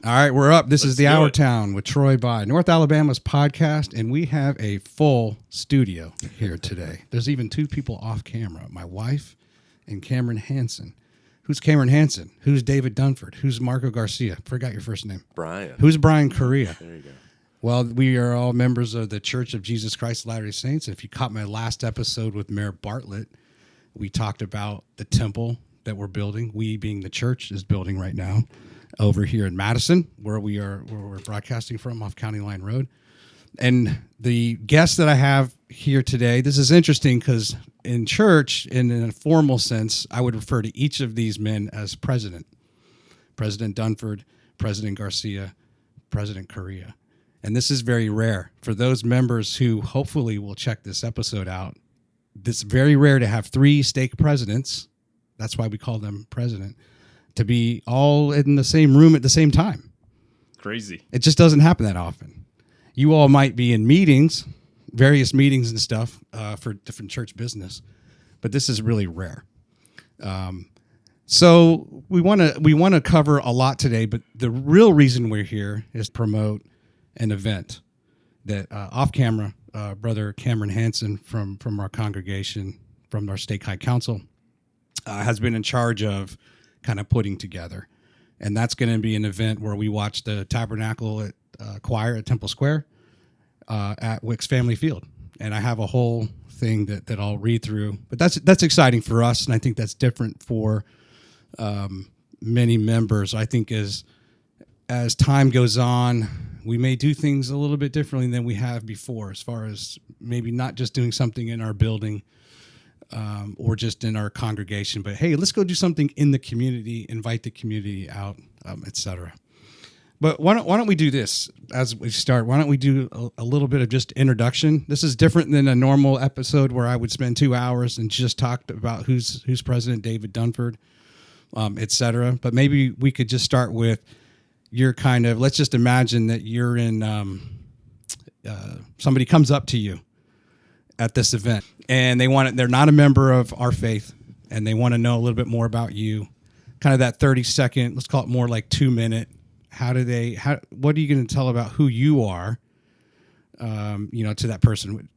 All right, we're up. This is the Let's do Our it. Town with Troy by North Alabama's podcast, and we have a full studio here today. There's even two people off camera, my wife and Cameron Hansen. Who's Cameron Hansen? Who's David Dunford? Who's Marco Garcia? Forgot your first name. Brian. Who's Brian Correa? There you go. Well, we are all members of the Church of Jesus Christ of Latter-day Saints. If you caught my last episode with Mayor Bartlett, we talked about the temple that we're building. We, being the church, is building right now over here in Madison, where we're broadcasting from off County Line Road. And the guest that I have here today, this is interesting because in church, in a formal sense, I would refer to each of these men as president. President Dunford, President Garcia, President Correa. And this is very rare. For those members who hopefully will check this episode out, it's very rare to have three stake presidents. That's why we call them president, to be all in the same room at the same time. Crazy. It just doesn't happen that often. You all might be in meetings, various meetings and stuff for different church business, but this is really rare. So we want to cover a lot today, but the real reason we're here is to promote an event that off camera, Brother Cameron Hansen from our congregation, from our Stake High Council, has been in charge of kind of putting together. And that's going to be an event where we watch the Tabernacle Choir at Temple Square at Wicks Family Field. And I have a whole thing that I'll read through. But that's exciting for us, and I think that's different for many members. I think as time goes on, we may do things a little bit differently than we have before, as far as maybe not just doing something in our building or just in our congregation, but hey, let's go do something in the community, invite the community out, etc. But why don't we do this as we start? Why don't we do a little bit of just introduction? This is different than a normal episode where I would spend 2 hours and just talk about who's President David Dunford, etc. But maybe we could just start with your kind of, let's just imagine that you're in, somebody comes up to you at this event, and they're not a member of our faith, and they want to know a little bit more about you. Kind of that 30-second, let's call it more like 2-minute. What are you going to tell about who you are, to that person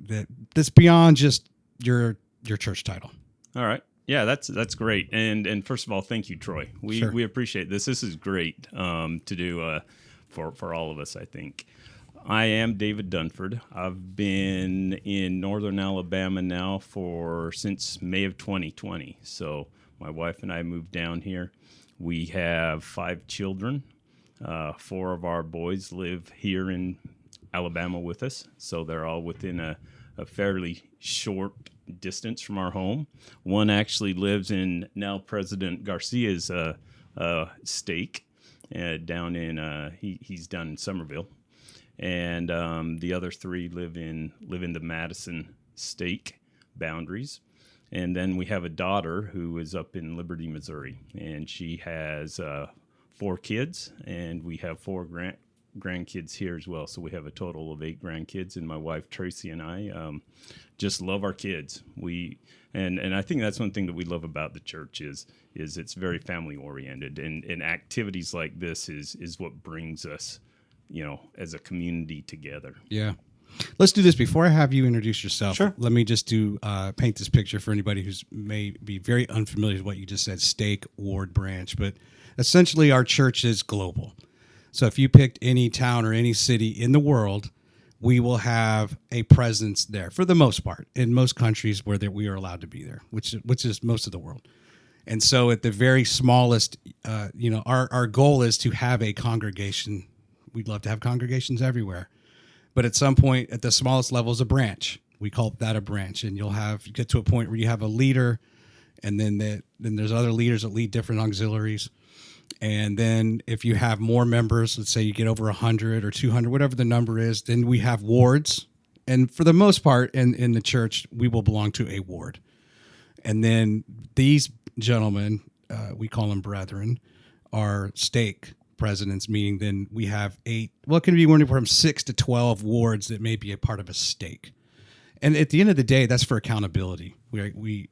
that's beyond just your church title? All right. Yeah, that's great. And first of all, thank you, Troy. We appreciate this. This is great to do for all of us, I think. I am David Dunford. I've been in northern Alabama now since May of 2020. So my wife and I moved down here. We have 5 children. 4 of our boys live here in Alabama with us. So they're all within a fairly short distance from our home. One actually lives in now President Garcia's stake down in he's down in Somerville. And the other 3 live in the Madison stake boundaries. And then we have a daughter who is up in Liberty, Missouri, and she has 4 kids, and we have 4 grandkids here as well. So we have a total of 8 grandkids, and my wife Tracy and I just love our kids. And I think that's one thing that we love about the church is it's very family oriented, and activities like this is what brings us, as a community together. Yeah. Let's do this. Before I have you introduce yourself, Sure. Let me just paint this picture for anybody who's may be very unfamiliar with what you just said, stake, ward, branch. But essentially our church is global. So if you picked any town or any city in the world, we will have a presence there for the most part in most countries where we are allowed to be there, which is most of the world. And so at the very smallest, our goal is to have a congregation. We'd love to have congregations everywhere. But at some point, at the smallest level is a branch. We call that a branch. And you get to a point where you have a leader, and then there's other leaders that lead different auxiliaries. And then if you have more members, let's say you get over 100 or 200, whatever the number is, then we have wards. And for the most part in the church, we will belong to a ward. And then these gentlemen, we call them brethren, are stake presidents, meaning then we have 8, well, it can be anywhere from 6 to 12 wards that may be a part of a stake. And at the end of the day, that's for accountability. We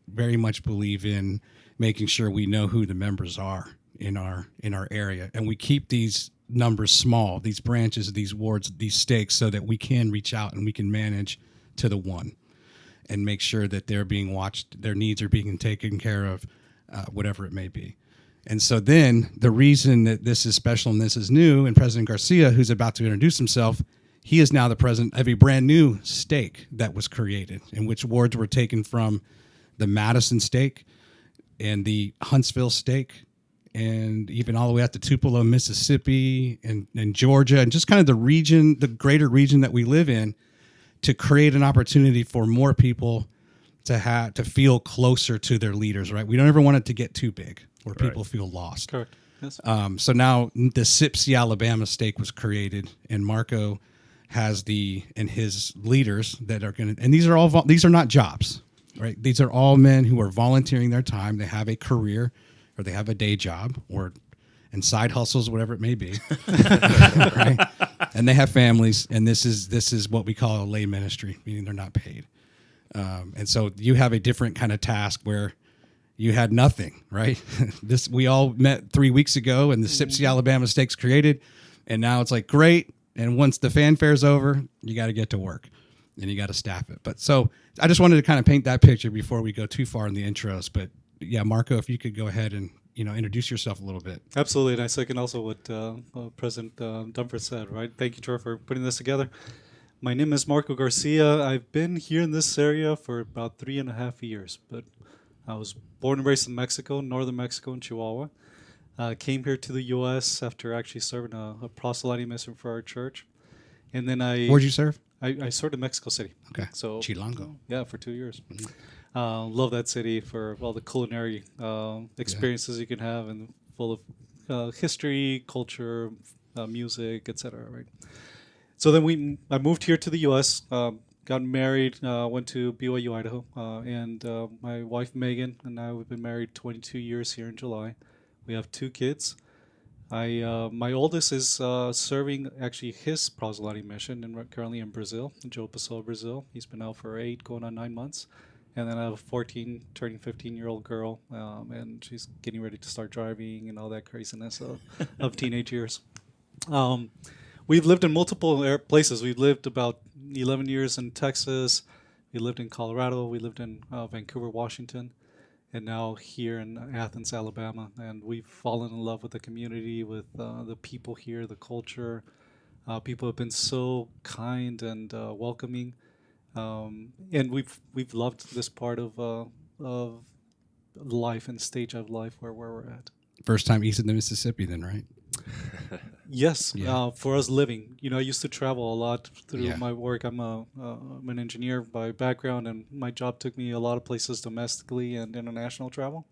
very much believe in making sure we know who the members are in our area, and we keep these numbers small, these branches, these wards, these stakes, so that we can reach out and we can manage to the one and make sure that they're being watched, their needs are being taken care of, whatever it may be. And so then the reason that this is special and this is new, and President Garcia, who's about to introduce himself, he is now the president of a brand new stake that was created, in which wards were taken from the Madison stake and the Huntsville stake, and even all the way out to Tupelo, Mississippi, and Georgia, and just kind of the region, the greater region that we live in, to create an opportunity for more people to feel closer to their leaders, right? We don't ever want it to get too big where people feel lost. Correct. Yes. So now the Sipsey Alabama Stake was created, and Marco has and his leaders that are going to, and these are not jobs, right? These are all men who are volunteering their time. They have a career, or they have a day job, and side hustles, whatever it may be, right? And they have families, and this is what we call a lay ministry, meaning they're not paid. And so you have a different kind of task where you had nothing, right? We all met 3 weeks ago, and the Sipsey Alabama Stake's created, and now it's like, great. And once the fanfare's over, you got to get to work, and you got to staff it. But so I just wanted to kind of paint that picture before we go too far in the intros. But yeah, Marco, if you could go ahead and introduce yourself a little bit. Absolutely, and I second also what President Dunford said. Right, thank you, Troy, for putting this together. My name is Marco Garcia. I've been here in this area for about 3.5 years, but I was born and raised in Mexico, northern Mexico, in Chihuahua. Came here to the U.S. after actually serving a proselyting mission for our church, and then Where'd you serve? I served in Mexico City. Okay, so Chilango. Yeah, for 2 years. Love that city for all the culinary experiences you can have, and full of history, culture, music, etc. Right. So then I moved here to the U.S., got married, went to BYU, Idaho, and my wife Megan and I, we've been married 22 years here in July. We have 2 kids. My oldest is serving actually his proselyting mission, and currently in Brazil, in João Pessoa, Brazil. He's been out for 8, going on 9 months. And then I have a 14, turning 15-year-old girl, and she's getting ready to start driving and all that craziness of teenage years. We've lived in multiple places. We've lived about 11 years in Texas. We lived in Colorado. We lived in Vancouver, Washington, and now here in Athens, Alabama. And we've fallen in love with the community, with the people here, the culture. People have been so kind and welcoming. And we've loved this part of life and stage of life where we're at. First time east of the Mississippi, then, right? Yes, Yeah. for us living. I used to travel a lot through my work. I'm an engineer by background, and my job took me a lot of places domestically and international travel.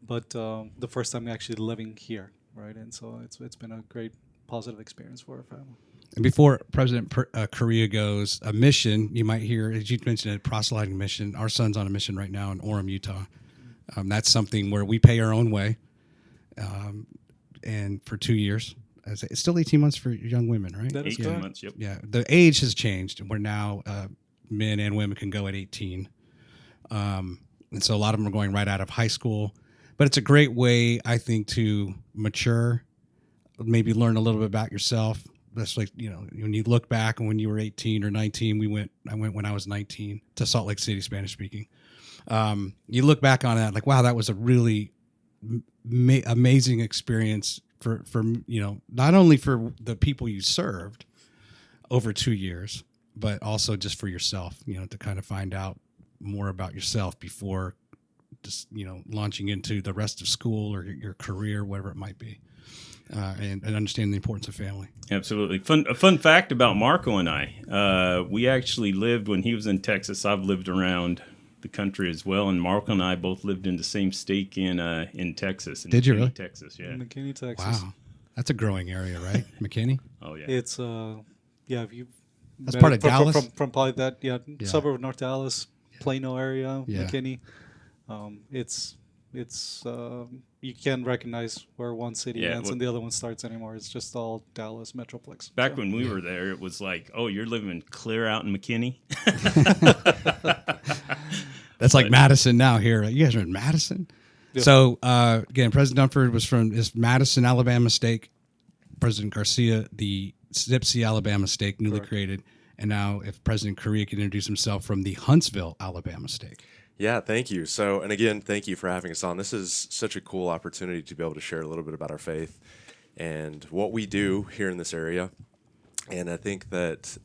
But the first time actually living here, right? And so it's been a great positive experience for our family. And before President Correa goes, a mission, you might hear, as you mentioned, a proselyting mission. Our son's on a mission right now in Orem, Utah. That's something where we pay our own way, and for 2 years. It's still 18 months for young women, right? That is 18 correct. months, yep. Yeah, the age has changed, where now men and women can go at 18. And so a lot of them are going right out of high school. But it's a great way, I think, to mature, maybe learn a little bit about yourself. That's like, when you look back and when you were 18 or 19, I went when I was 19 to Salt Lake City, Spanish speaking. You look back on that like, wow, that was a really amazing experience for not only for the people you served over 2 years, but also just for yourself, to kind of find out more about yourself before just, launching into the rest of school or your career, whatever it might be. And understand the importance of family. Absolutely. A fun fact about Marco and I, we actually lived, when he was in Texas, I've lived around the country as well, and Marco and I both lived in the same stake in Texas. Did you really? Texas, yeah. McKinney, Texas. Wow. That's a growing area, right? McKinney? Oh, yeah. It's if you That's part of Dallas? From probably that suburb of North Dallas, Plano area, Yeah. McKinney. It's you can't recognize where one city ends and the other one starts anymore. It's just all Dallas Metroplex. Back when we were there, it was like, oh, you're living clear out in McKinney? That's like Madison now here. You guys are in Madison? Yeah. So, again, President Dunford is Madison, Alabama Stake. President Garcia, the Sipsey Alabama Stake, newly Correct. created. And now if President Correa could introduce himself from the Huntsville, Alabama Stake. Yeah, thank you. So, and again, thank you for having us on. This is such a cool opportunity to be able to share a little bit about our faith and what we do here in this area. And I think that,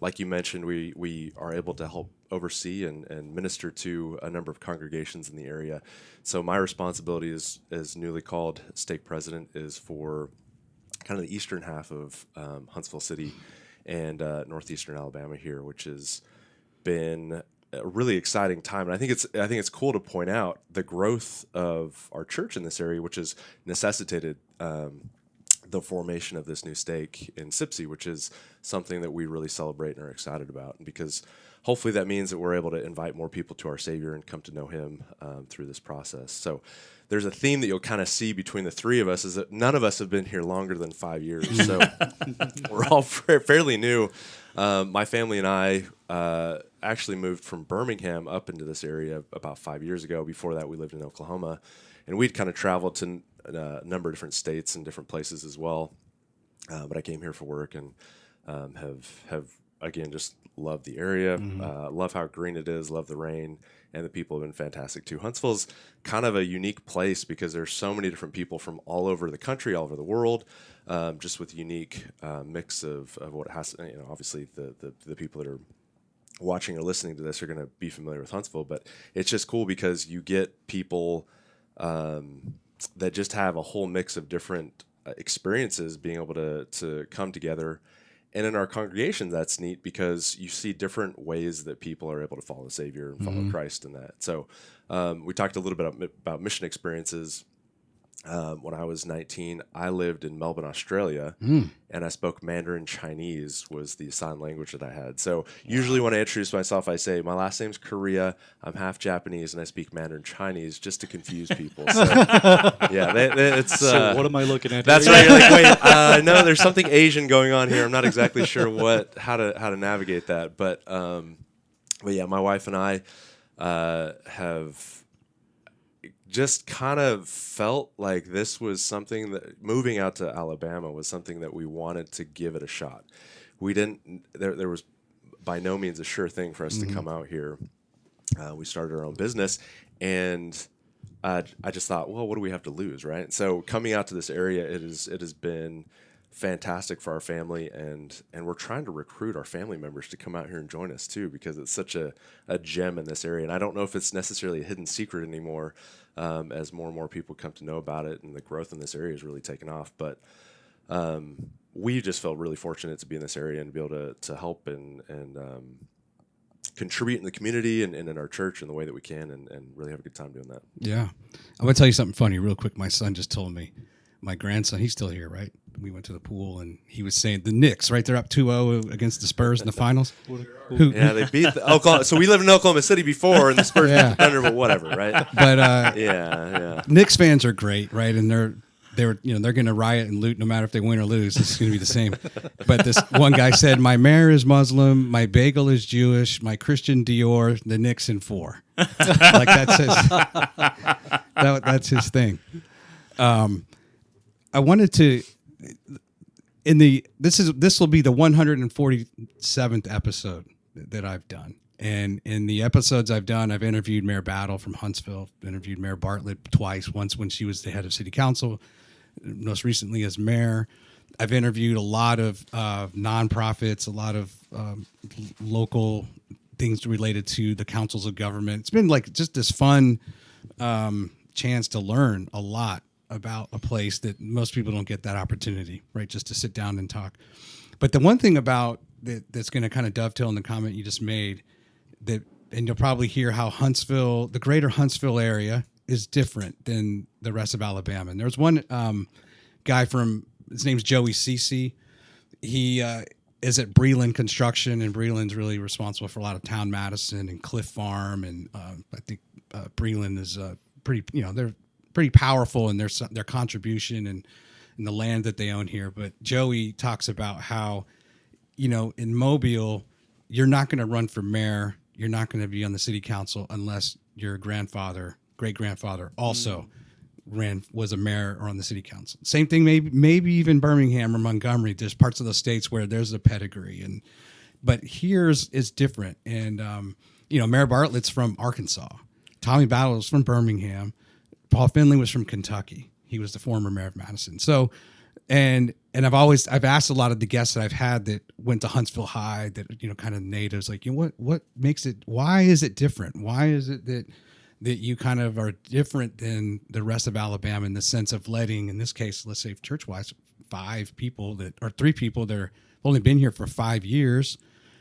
like you mentioned, we are able to help oversee and minister to a number of congregations in the area. So my responsibility as newly called stake president is for kind of the eastern half of Huntsville City and northeastern Alabama here, which has been a really exciting time. And I think it's cool to point out the growth of our church in this area, which has necessitated the formation of this new stake in Sipsey, which is something that we really celebrate and are excited about. And because hopefully that means that we're able to invite more people to our Savior and come to know Him through this process. So there's a theme that you'll kind of see between the three of us is that none of us have been here longer than 5 years. So we're all fairly new. My family and I actually moved from Birmingham up into this area about 5 years ago. Before that, we lived in Oklahoma. And we'd kind of traveled to a number of different states and different places as well. But I came here for work and have again, just love the area, love how green it is, love the rain, and the people have been fantastic too. Huntsville's kind of a unique place because there's so many different people from all over the country, all over the world, just with a unique mix of what has, obviously the people that are watching or listening to this are going to be familiar with Huntsville, but it's just cool because you get people that just have a whole mix of different experiences being able to come together. And in our congregations, that's neat because you see different ways that people are able to follow the Savior and follow Christ in that. So we talked a little bit about mission experiences. When I was 19, I lived in Melbourne, Australia, and I spoke Mandarin Chinese was the sign language that I had. So usually when I introduce myself, I say, my last name's Korea, I'm half Japanese, and I speak Mandarin Chinese just to confuse people. So, yeah, it's... So what am I looking at? That's here? right. You're like, wait, no, there's something Asian going on here. I'm not exactly sure how to navigate that. But yeah, my wife and I have just kind of felt like this was something that moving out to Alabama was something that we wanted to give it a shot. We didn't, there was by no means a sure thing for us to come out here. We started our own business and I just thought, well, what do we have to lose, right? So coming out to this area, it has been fantastic for our family, and we're trying to recruit our family members to come out here and join us too, because it's such a gem in this area. And I don't know if it's necessarily a hidden secret anymore, as more and more people come to know about it, and the growth in this area has really taken off. But we just felt really fortunate to be in this area and to be able to help and contribute in the community and in our church in the way that we can, and really have a good time doing that. Yeah. I'm going to tell you something funny real quick. My son just told me, my grandson, he's still here, right? We went to the pool, and he was saying the Knicks, right? They're up 2-0 against the Spurs in the finals. Yeah, they beat the Oklahoma. So we lived in Oklahoma City before, and the Spurs beat the Thunder, but whatever, right? But yeah. Knicks fans are great, right? And they're going to riot and loot no matter if they win or lose. It's going to be the same. But this one guy said, my mayor is Muslim, my bagel is Jewish, my Christian Dior, the Knicks in 4. Like that's his thing. I wanted to this will be the 147th episode that I've done. And in the episodes I've done, I've interviewed Mayor Battle from Huntsville, interviewed Mayor Bartlett twice, once when she was the head of city council, most recently as mayor. I've interviewed a lot of nonprofits, a lot of local things related to the councils of government. It's been like just this fun chance to learn a lot about a place that most people don't get that opportunity, right? Just to sit down and talk. But the one thing about that's going to kind of dovetail in the comment you just made, and you'll probably hear how Huntsville, the greater Huntsville area, is different than the rest of Alabama. And there's one guy his name's Joey Cece. He is at Breland Construction, and Breland's really responsible for a lot of Town Madison and Cliff Farm, and I think Breland is pretty, they're pretty powerful in their contribution and the land that they own here. But Joey talks about how, in Mobile, you're not going to run for mayor, you're not going to be on the city council unless your great grandfather also was a mayor or on the city council. Same thing, maybe even Birmingham or Montgomery. There's parts of the states where there's a pedigree, but here's is different. And Mayor Bartlett's from Arkansas. Tommy Battle was from Birmingham. Paul Finley was from Kentucky. He was the former mayor of Madison. So, and I've asked a lot of the guests that I've had that went to Huntsville High, that kind of natives, like, what makes it? Why is it different? Why is it that you kind of are different than the rest of Alabama in the sense of letting, in this case, let's say church-wise, 3 people that have only been here for 5 years,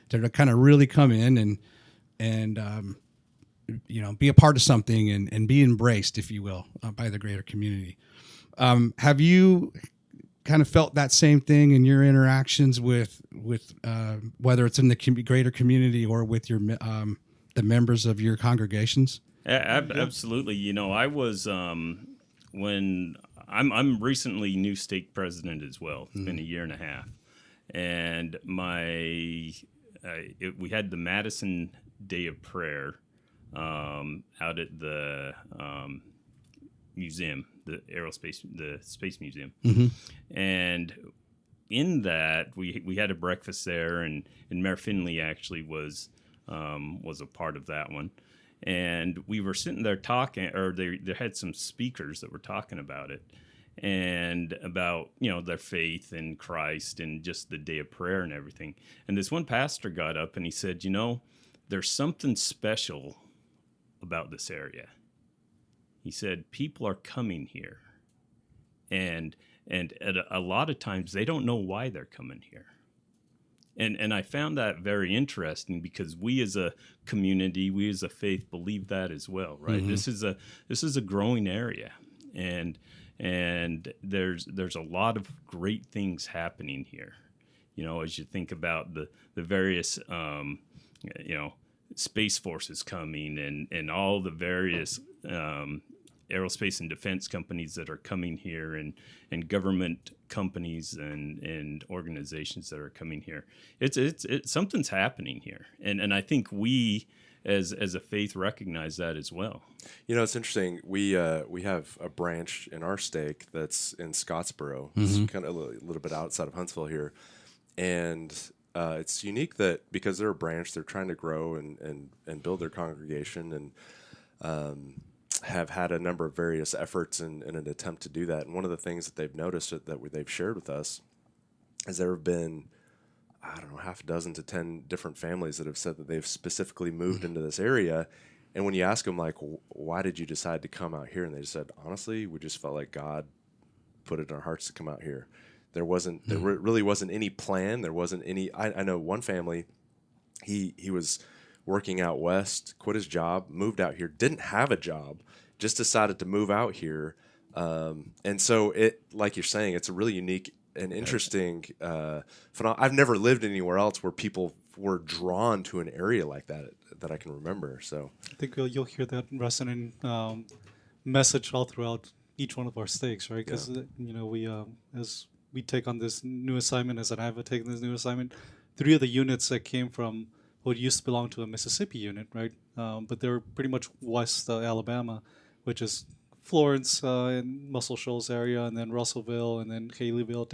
to kind of really come in and be a part of something and be embraced, if you will, by the greater community. Have you kind of felt that same thing in your interactions with whether it's in the greater community or with your the members of your congregations? Absolutely. I was when I'm recently new stake president as well. It's been a year and a half, and we had the Madison Day of Prayer out at the museum, the Space Museum, and in that we had a breakfast there, and Mayor Finley actually was a part of that one. And we were sitting there talking, or they had some speakers that were talking about it, and about their faith in Christ and just the day of prayer and everything. And this one pastor got up and he said, there's something special about this area. He said, people are coming here, and at a lot of times they don't know why they're coming here. And I found that very interesting, because we as a community, we as a faith believe that as well, right? Mm-hmm. This is a growing area, and there's a lot of great things happening here. As you think about the various Space Forces coming, and all the various aerospace and defense companies that are coming here, and government companies and organizations that are coming here. It's something's happening here, and I think we as a faith recognize that as well. It's interesting. We have a branch in our stake that's in Scottsboro. It's kind of a little bit outside of Huntsville here, and it's unique that because they're a branch, they're trying to grow and build their congregation, and have had a number of various efforts in an attempt to do that. And one of the things that they've noticed that they've shared with us is there have been, half a dozen to 10 different families that have said that they've specifically moved into this area. And when you ask them, like, why did you decide to come out here? And they just said, honestly, we just felt like God put it in our hearts to come out here. There really wasn't any plan. There wasn't any, I know one family, he was working out west, quit his job, moved out here, didn't have a job, just decided to move out here. And so it, like you're saying, it's a really unique and interesting phenomenon. I've never lived anywhere else where people were drawn to an area like that I can remember. So I think you'll hear that resonant message all throughout each one of our stakes, right? Because we as we take on this new assignment, as I've taken this new assignment, 3 of the units that came from what used to belong to a Mississippi unit, right? But they were pretty much West Alabama, which is Florence and Muscle Shoals area, and then Russellville, and then Haleyville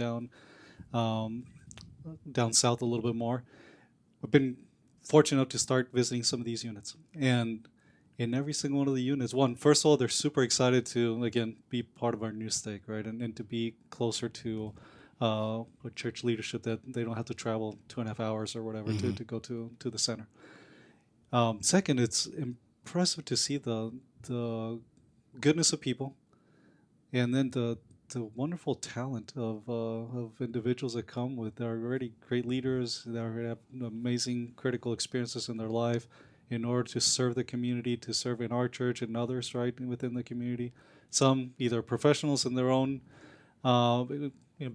down south a little bit more. I've been fortunate enough to start visiting some of these units, and in every single one of the units, first of all, they're super excited to again be part of our new stake, right, and to be closer to a church leadership, that they don't have to travel 2.5 hours or whatever to go to the center. Second, it's impressive to see the goodness of people, and then the wonderful talent of individuals that come with. They're already great leaders. They already have amazing critical experiences in their life in order to serve the community, to serve in our church and others, right, within the community. Some either professionals in their own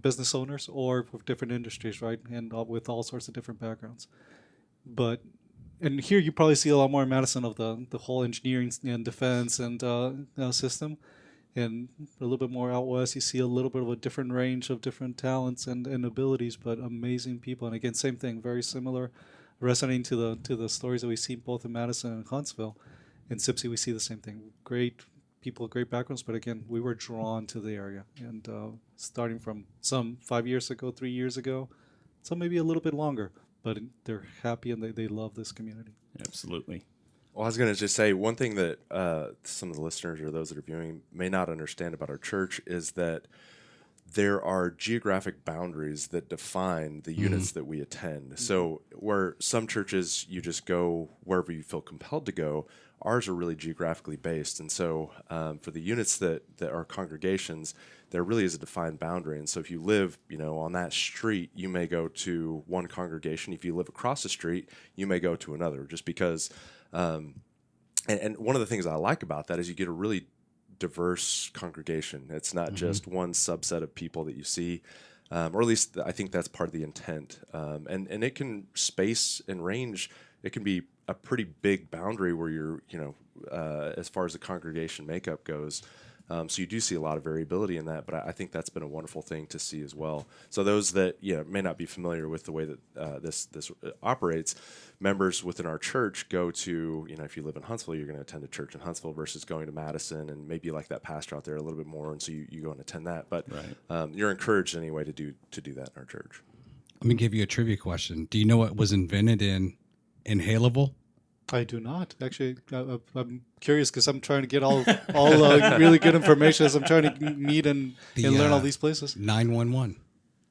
business owners, or with different industries, right, and with all sorts of different backgrounds. And here you probably see a lot more in Madison of the whole engineering and defense and system, and a little bit more out west. You see a little bit of a different range of different talents and abilities, but amazing people. And again, same thing, very similar, resonating to the stories that we see both in Madison and Huntsville. In Sipsey, we see the same thing. Great people of great backgrounds, but again, we were drawn to the area, and starting from some 5 years ago, 3 years ago, some maybe a little bit longer, but they're happy and they love this community. Absolutely. Well, I was going to just say one thing that some of the listeners or those that are viewing may not understand about our church is that there are geographic boundaries that define the units that we attend. So where some churches, you just go wherever you feel compelled to go, ours are really geographically based. And so for the units that are congregations, there really is a defined boundary. And so if you live, on that street, you may go to one congregation. If you live across the street, you may go to another, just because. And one of the things I like about that is you get a really diverse congregation. It's not just one subset of people that you see, or at least I think that's part of the intent. And it can space and range. It can be a pretty big boundary where you're, as far as the congregation makeup goes. So you do see a lot of variability in that, but I think that's been a wonderful thing to see as well. So those that may not be familiar with the way that this operates, members within our church go to, if you live in Huntsville, you're going to attend a church in Huntsville versus going to Madison, and maybe you like that pastor out there a little bit more, and so you go and attend that. But you're encouraged anyway to do that in our church. Let me give you a trivia question. Do you know what was invented in Haleville? I do not. Actually, I'm curious because I'm trying to get all really good information as I'm trying to meet and learn all these places. 911.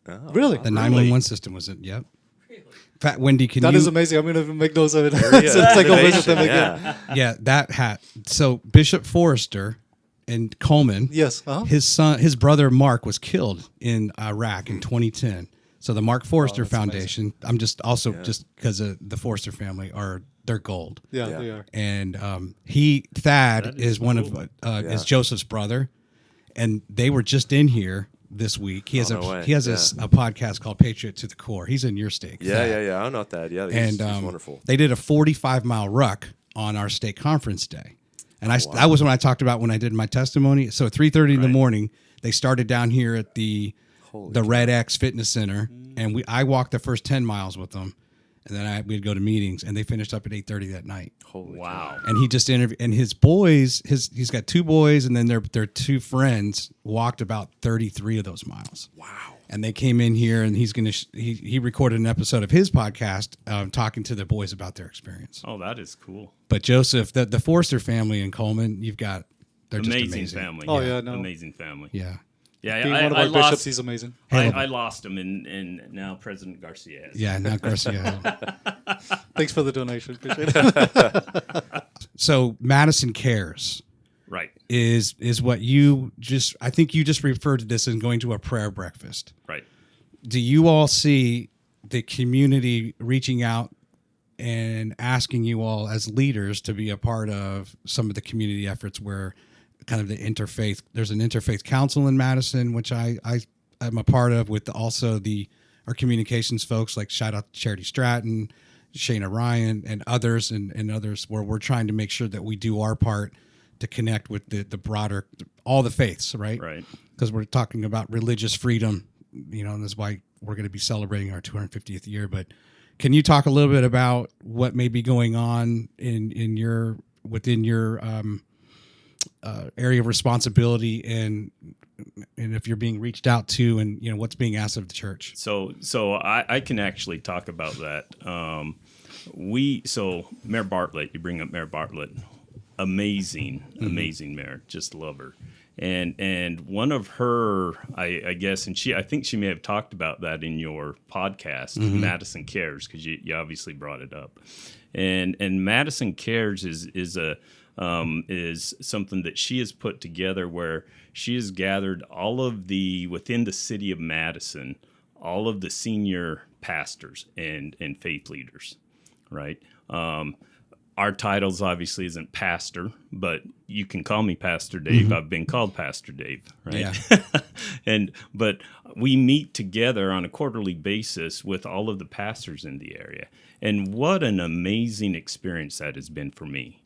Oh, really? The 911 system was it? Yep. Really? Fat Wendy, that is amazing. I'm going to make those of it. So it's like a visit them again. Yeah, that hat. So Bishop Forrester in Coleman. Yes. His brother Mark was killed in Iraq in 2010. So the Mark Forrester Foundation. Amazing. I'm just because of the Forrester family they're gold. Yeah, they are. And Thad is one of is Joseph's brother, and they were just in here this week. He has a podcast called Patriot to the Core. He's in your stake. Yeah. I know that. Yeah, he's wonderful. They did a 45-mile ruck on our stake conference day, and that was when I talked about when I did my testimony. So at 3:30 in the morning, they started down here at the Red X Fitness Center, and I walked the first 10 miles with them. And then we'd go to meetings, and they finished up at 8:30 that night. Holy wow! God. And he just interviewed, and his boys, he's got 2 boys, and then their 2 friends walked about 33 of those miles. Wow! And they came in here, and he's gonna he recorded an episode of his podcast, talking to the boys about their experience. Oh, that is cool. But Joseph, the Forrester family in Coleman, they're just amazing family. Oh amazing family. Yeah. Yeah, being one of our bishops, he's amazing. I lost him, and now President Garcia has. Yeah, now Garcia. Thanks for the donation. Appreciate it. So Madison Cares, right, is what I think you just referred to this as going to a prayer breakfast. Right. Do you all see the community reaching out and asking you all as leaders to be a part of some of the community efforts where kind of the there's an interfaith council in Madison, which I'm a part of, with also our communications folks, like shout out to Charity Stratton, Shayna Ryan, and others, and others, where we're trying to make sure that we do our part to connect with the broader, all the faiths, right? Right. Because we're talking about religious freedom, and that's why we're going to be celebrating our 250th year. But can you talk a little bit about what may be going on within your area of responsibility, and if you're being reached out to, and what's being asked of the church? So I can actually talk about that. Mayor Bartlett, you bring up Mayor Bartlett, amazing mayor, just love her. And one of her, I guess, and I think she may have talked about that in your podcast, Madison Cares, because you obviously brought it up. And Madison Cares is something that she has put together, where she has gathered within the city of Madison, all of the senior pastors and faith leaders, right? Our titles obviously isn't pastor, but you can call me Pastor Dave. I've been called Pastor Dave, right? Yeah. But we meet together on a quarterly basis with all of the pastors in the area. And what an amazing experience that has been for me.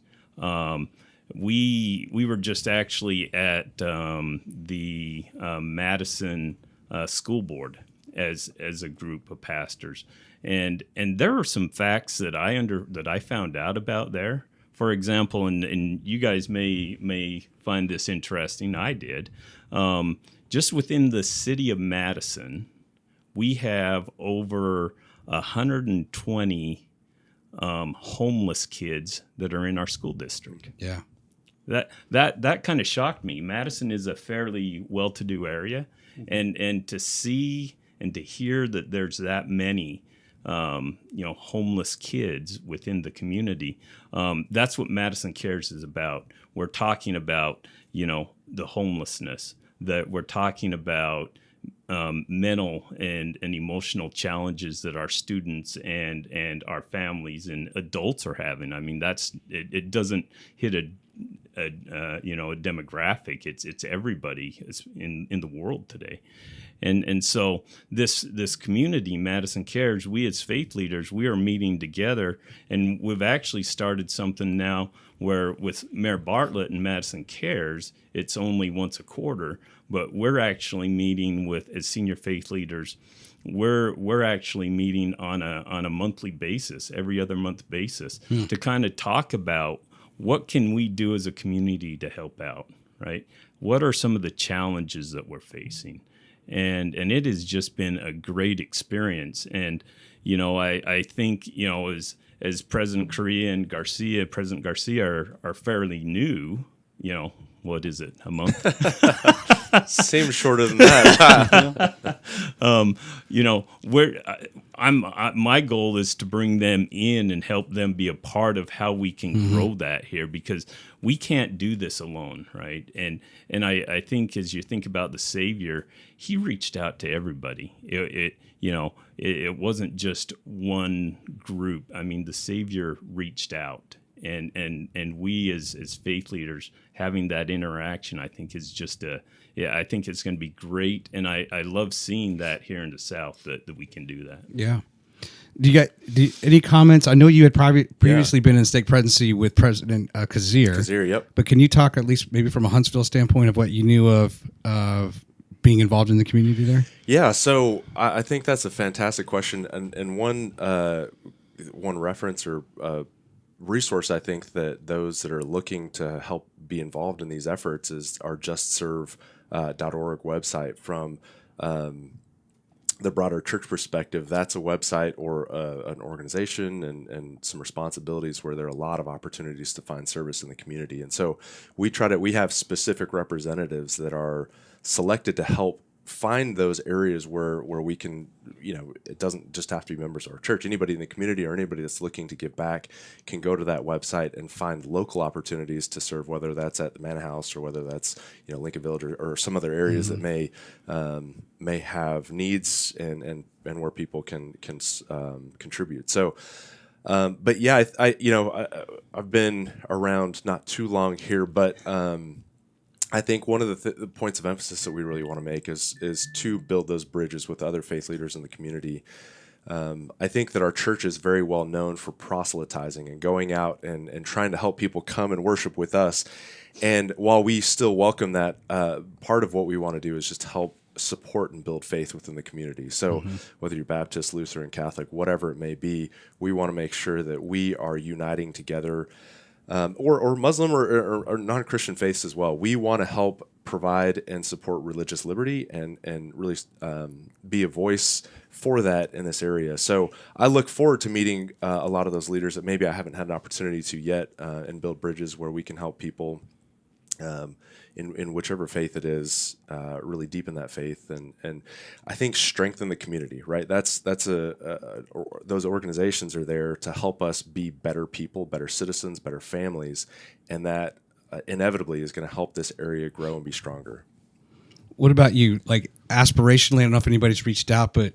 We were just actually at the Madison School Board as a group of pastors, and there are some facts that I found out about there for example, and you guys may find this interesting. I did. Just within the city of Madison, we have over 120 homeless kids that are in our school district. Yeah. That kind of shocked me. Madison is a fairly well-to-do area, and to see and to hear that there's that many homeless kids within the community, that's what Madison Cares is about. We're talking about the homelessness, that we're talking about mental and emotional challenges that our students and our families and adults are having. I mean, it doesn't hit a demographic. It's everybody in the world today. And so this community, Madison Cares, we as faith leaders, we are meeting together, and we've actually started something now where with Mayor Bartlett and Madison Cares, it's only once a quarter, but we're actually meeting as senior faith leaders. We're actually meeting on a monthly basis, every other month basis, to kind of talk about what can we do as a community to help out, right? What are some of the challenges that we're facing? And it has just been a great experience. And, I think, as President Correa and President Garcia are fairly new, what is it, a month? Seems shorter than that. My goal is to bring them in and help them be a part of how we can grow that here, because we can't do this alone, right? And I think as you think about the Savior, he reached out to everybody. It wasn't just one group. I mean, the Savior reached out. And we as faith leaders having that interaction, I think is just I think it's going to be great. And I love seeing that here in the South that we can do that. Yeah. Do you any comments? I know you had previously been in stake presidency with President Kazir. Kazir, yep. But can you talk at least maybe from a Huntsville standpoint of what you knew of being involved in the community there? Yeah. So I think that's a fantastic question. And one reference or resource I think that those that are looking to help be involved in these efforts is our justserve.org website. From the broader church perspective, that's a website or an organization and some responsibilities where there are a lot of opportunities to find service in the community. And so we have specific representatives that are selected to help find those areas where we can, it doesn't just have to be members of our church. Anybody in the community or anybody that's looking to give back can go to that website and find local opportunities to serve, whether that's at the Manor House or whether that's, Lincoln Village or some other areas that may have needs and where people can contribute. So, but yeah, I've been around not too long here, but I think one of the points of emphasis that we really want to make is to build those bridges with other faith leaders in the community. I think that our church is very well known for proselytizing and going out and trying to help people come and worship with us. And while we still welcome that, part of what we want to do is just help support and build faith within the community. So whether you're Baptist, Lutheran, Catholic, whatever it may be, we want to make sure that we are uniting together. Or Muslim or non-Christian faiths as well. We want to help provide and support religious liberty and really be a voice for that in this area. So I look forward to meeting a lot of those leaders that maybe I haven't had an opportunity to yet, and build bridges where we can help people in whichever faith it is, really deepen that faith and I think strengthen the community, right? That's those organizations are there to help us be better people, better citizens, better families, and that inevitably is going to help this area grow and be stronger. What about you? Like aspirationally, I don't know if anybody's reached out, but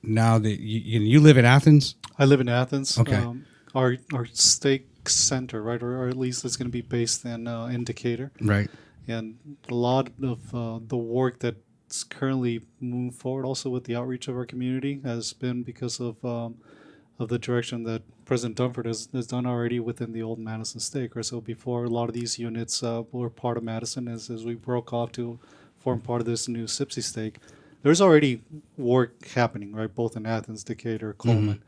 now that you live in Athens? I live in Athens. Okay. Our stake center, right, or at least it's going to be based in Decatur. Right. And a lot of the work that's currently moving forward, also with the outreach of our community, has been because of the direction that President Dunford has done already within the old Madison Stake. Right? So before, a lot of these units were part of Madison, as we broke off to form part of this new Sipsey Stake. There's already work happening, right, both in Athens, Decatur, Coleman.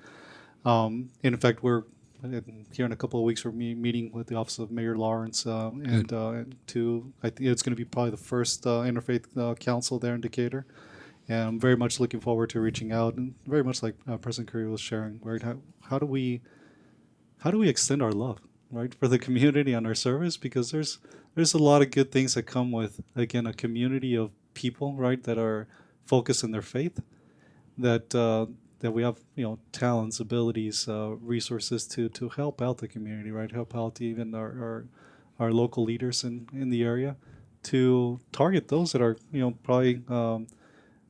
In fact, we're here in a couple of weeks, we're meeting with the Office of Mayor Lawrence, and I think it's going to be probably the first interfaith council there in Decatur. And I'm very much looking forward to reaching out, and very much like President Curry was sharing, right? How do we extend our love, right, for the community and our service? Because there's a lot of good things that come with, again, a community of people, right, that are focused in their faith, that we have, talents, abilities, resources to help out the community, right, help out even our local leaders in the area, to target those that are, probably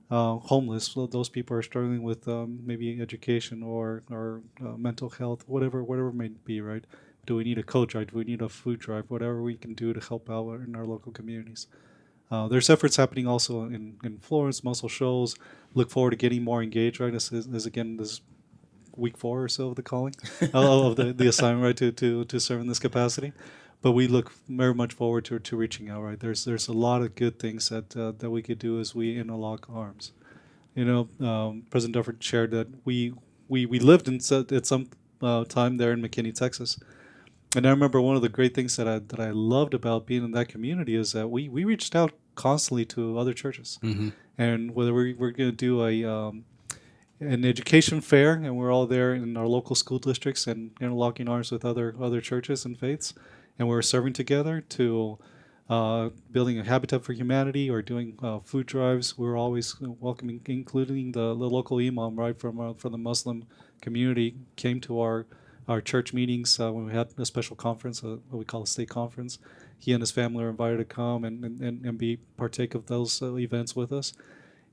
homeless. So those people are struggling with maybe education or mental health, whatever it may be, right? Do we need a coat drive? Do we need a food drive? Whatever we can do to help out in our local communities. There's efforts happening also in Florence, Muscle Shoals. Look forward to getting more engaged, right? As again, this week 4 or so of the calling of the assignment, right, to serve in this capacity. But we look very much forward to reaching out, right? There's a lot of good things that we could do as we interlock arms. President Dufford shared that we lived at some time there in McKinney, Texas. And I remember one of the great things that I loved about being in that community is that we reached out constantly to other churches. Mm-hmm. And whether we're going to do an education fair, and we're all there in our local school districts and interlocking arms with other churches and faiths, and we're serving together, to building a Habitat for Humanity or doing food drives. We're always welcoming, including the local imam, right, from the Muslim community, came to our church meetings when we had a special conference, what we call a state conference. He and his family are invited to come and be partake of those events with us.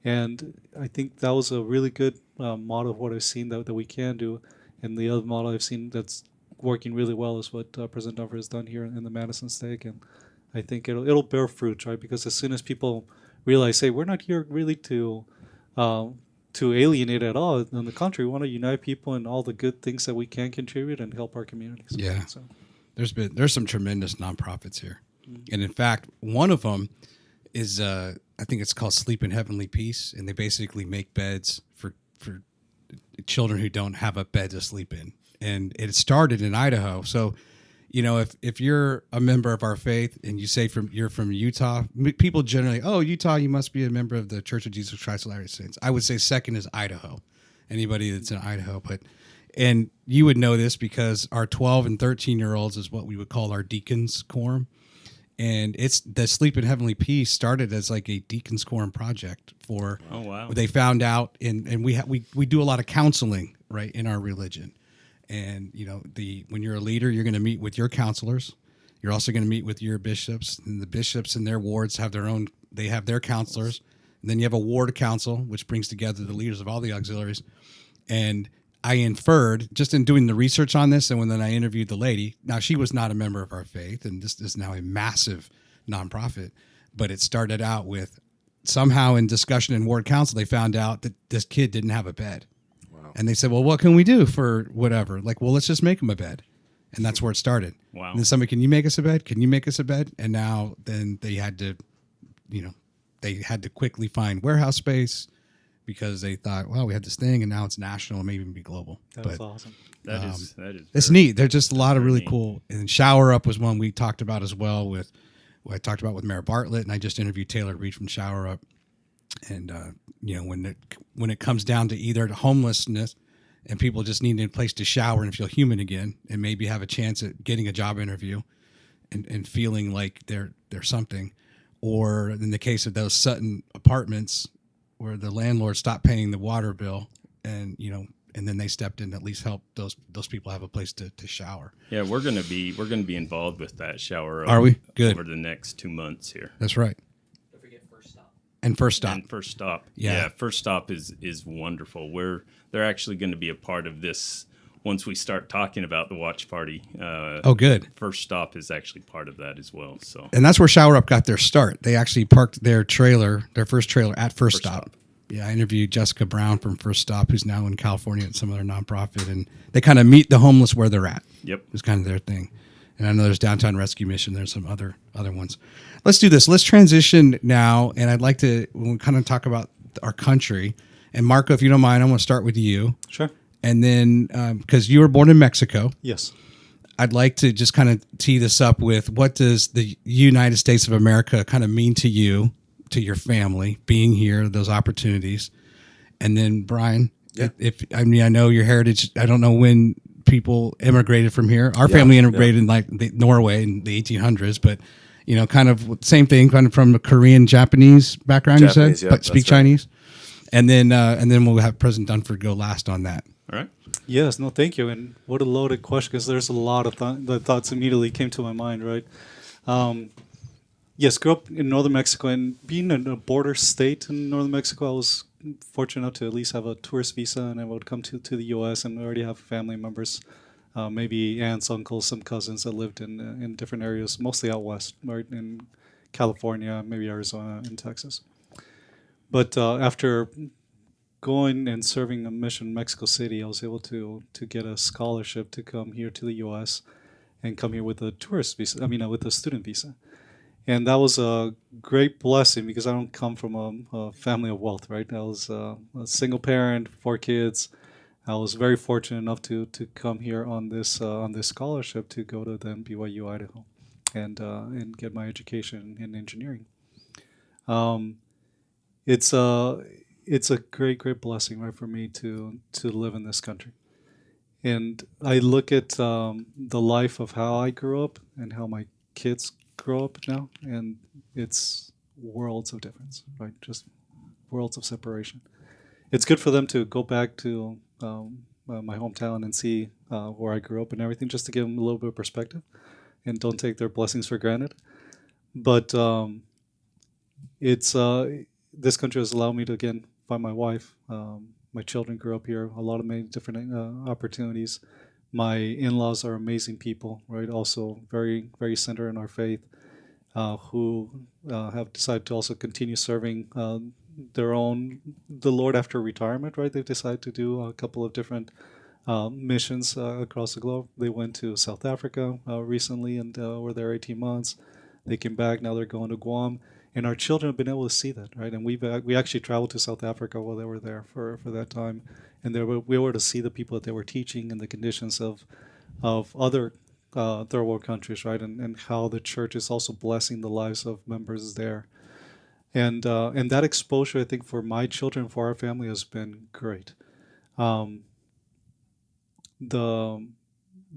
And I think that was a really good model of what I've seen that we can do. And the other model I've seen that's working really well is what President Dufford has done here in the Madison Stake. And I think it'll bear fruit, right? Because as soon as people realize, hey, we're not here really to alienate at all. On the contrary, we want to unite people in all the good things that we can contribute and help our communities. Yeah. So There's some tremendous nonprofits here. Mm-hmm. And in fact, one of them is, I think it's called Sleep in Heavenly Peace. And they basically make beds for children who don't have a bed to sleep in. And it started in Idaho. So, if you're a member of our faith and you say you're from Utah, people generally, Utah, you must be a member of the Church of Jesus Christ of Latter-day Saints. I would say second is Idaho. Anybody that's in Idaho, and you would know this because our 12 and 13-year-olds is what we would call our deacons quorum. And it's the Sleep in Heavenly Peace started as like a deacons quorum project for. Oh wow! They found out, and we do a lot of counseling, right, in our religion. And when you're a leader, you're going to meet with your counselors. You're also going to meet with your bishops, and the bishops in their wards have their counselors. And then you have a ward council, which brings together the leaders of all the auxiliaries. And I inferred, just in doing the research on this, and then I interviewed the lady. Now, she was not a member of our faith, and this is now a massive nonprofit. But it started out with, somehow in discussion in ward council, they found out that this kid didn't have a bed. And they said, well, what can we do for whatever? Like, well, let's just make him a bed. And that's where it started. Wow. And then somebody, can you make us a bed? Can you make us a bed? And now then they had to, quickly find warehouse space because they thought, well, we had this thing and now it's national and maybe even be global. That's awesome. That is it's neat. There's just a lot of really cool. And Shower Up was one we talked about as well I talked about with Mayor Bartlett, and I just interviewed Taylor Reed from Shower Up. And when it comes down to either homelessness and people just need a place to shower and feel human again, and maybe have a chance at getting a job interview and feeling like they're something, or in the case of those Sutton apartments where the landlord stopped paying the water bill, and then they stepped in to at least help those people have a place to shower. Yeah, we're gonna be involved with that Shower Up. Are we? Good. Over the next 2 months here. That's right. And First Stop. Yeah, First Stop is wonderful. They're actually going to be a part of this once we start talking about the watch party. Good. First Stop is actually part of that as well. So, and that's where Shower Up got their start. They actually parked their first trailer at First Stop. Yeah, I interviewed Jessica Brown from First Stop, who's now in California at some other nonprofit, and they kind of meet the homeless where they're at. Yep, it's kind of their thing. And I know there's Downtown Rescue Mission. There's some other ones. Let's do this. Let's transition now, and I'd like to kind of talk about our country. And Marco, if you don't mind, I want to start with you. Sure. And then, because you were born in Mexico, Yes. I'd like to just kind of tee this up with what does the United States of America kind of mean to you, to your family, being here, those opportunities. And then, Brian, Yeah. if I mean, I know your heritage. I don't know when people immigrated from here. Our Yeah, family immigrated in like Norway in the 1800s, but kind of same thing, kind of from a Korean, Japanese background. Japanese, you said, yeah, but speak that's right. Chinese, and then we'll have President Dunford go last on that. All right. Yes, no, thank you. And what a loaded question, because there's a lot of the thoughts immediately came to my mind, right? Yes, grew up in northern Mexico, and being in a border state in northern Mexico, I was fortunate enough to at least have a tourist visa, and I would come to the U.S. and we already have family members, maybe aunts, uncles, some cousins that lived in different areas, mostly out west, right, in California, maybe Arizona, and Texas. But after going and serving a mission in Mexico City, I was able to get a scholarship to come here to the U.S. and come here with a tourist visa. I mean, with a student visa, and that was a great blessing because I don't come from a family of wealth, right? I was a single parent, 4 kids. I was very fortunate enough to come here on this scholarship to go to then BYU Idaho, and get my education in engineering. It's a great blessing, right, for me to live in this country. And I look at the life of how I grew up and how my kids grow up now, and it's worlds of difference, right? Just worlds of separation. It's good for them to go back to my hometown and see where I grew up and everything, just to give them a little bit of perspective, and don't take their blessings for granted. But it's this country has allowed me to again find my wife. My children grew up here. A lot of many different opportunities. My in-laws are amazing people, right? Also very very centered in our faith, who have decided to also continue serving the Lord after retirement, right? They've decided to do a couple of different missions across the globe. They went to South Africa recently and were there 18 months. They came back. Now they're going to Guam. And our children have been able to see that, right? And we actually traveled to South Africa while they were there for that time, and we were to see the people that they were teaching and the conditions of other third world countries, right? And how the church is also blessing the lives of members there, and that exposure, I think, for my children, for our family, has been great.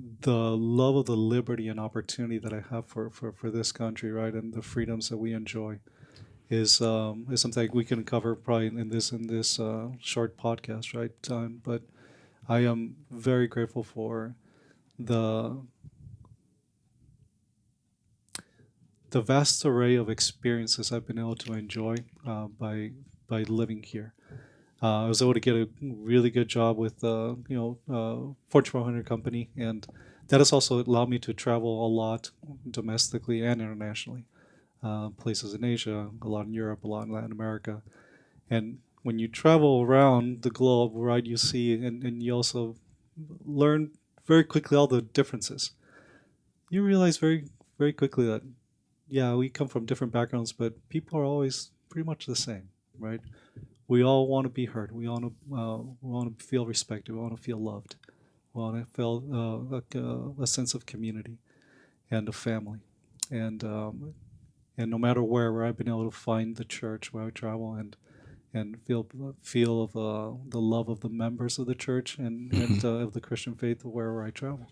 The love of the liberty and opportunity that I have for this country, right, and the freedoms that we enjoy is something we can cover probably in this short podcast, right, time. But I am very grateful for the vast array of experiences I've been able to enjoy by living here. I was able to get a really good job with Fortune 500 company, and that has also allowed me to travel a lot domestically and internationally. Places in Asia, a lot in Europe, a lot in Latin America. And when you travel around the globe, right, you see and you also learn very quickly all the differences. You realize very, very quickly that, yeah, we come from different backgrounds, but people are always pretty much the same, right? We all want to be heard. We want to feel respected. We want to feel loved. We want to feel a sense of community and of family. And no matter where I've been able to find the church where I travel and feel of the love of the members of the church and of the Christian faith wherever I travel.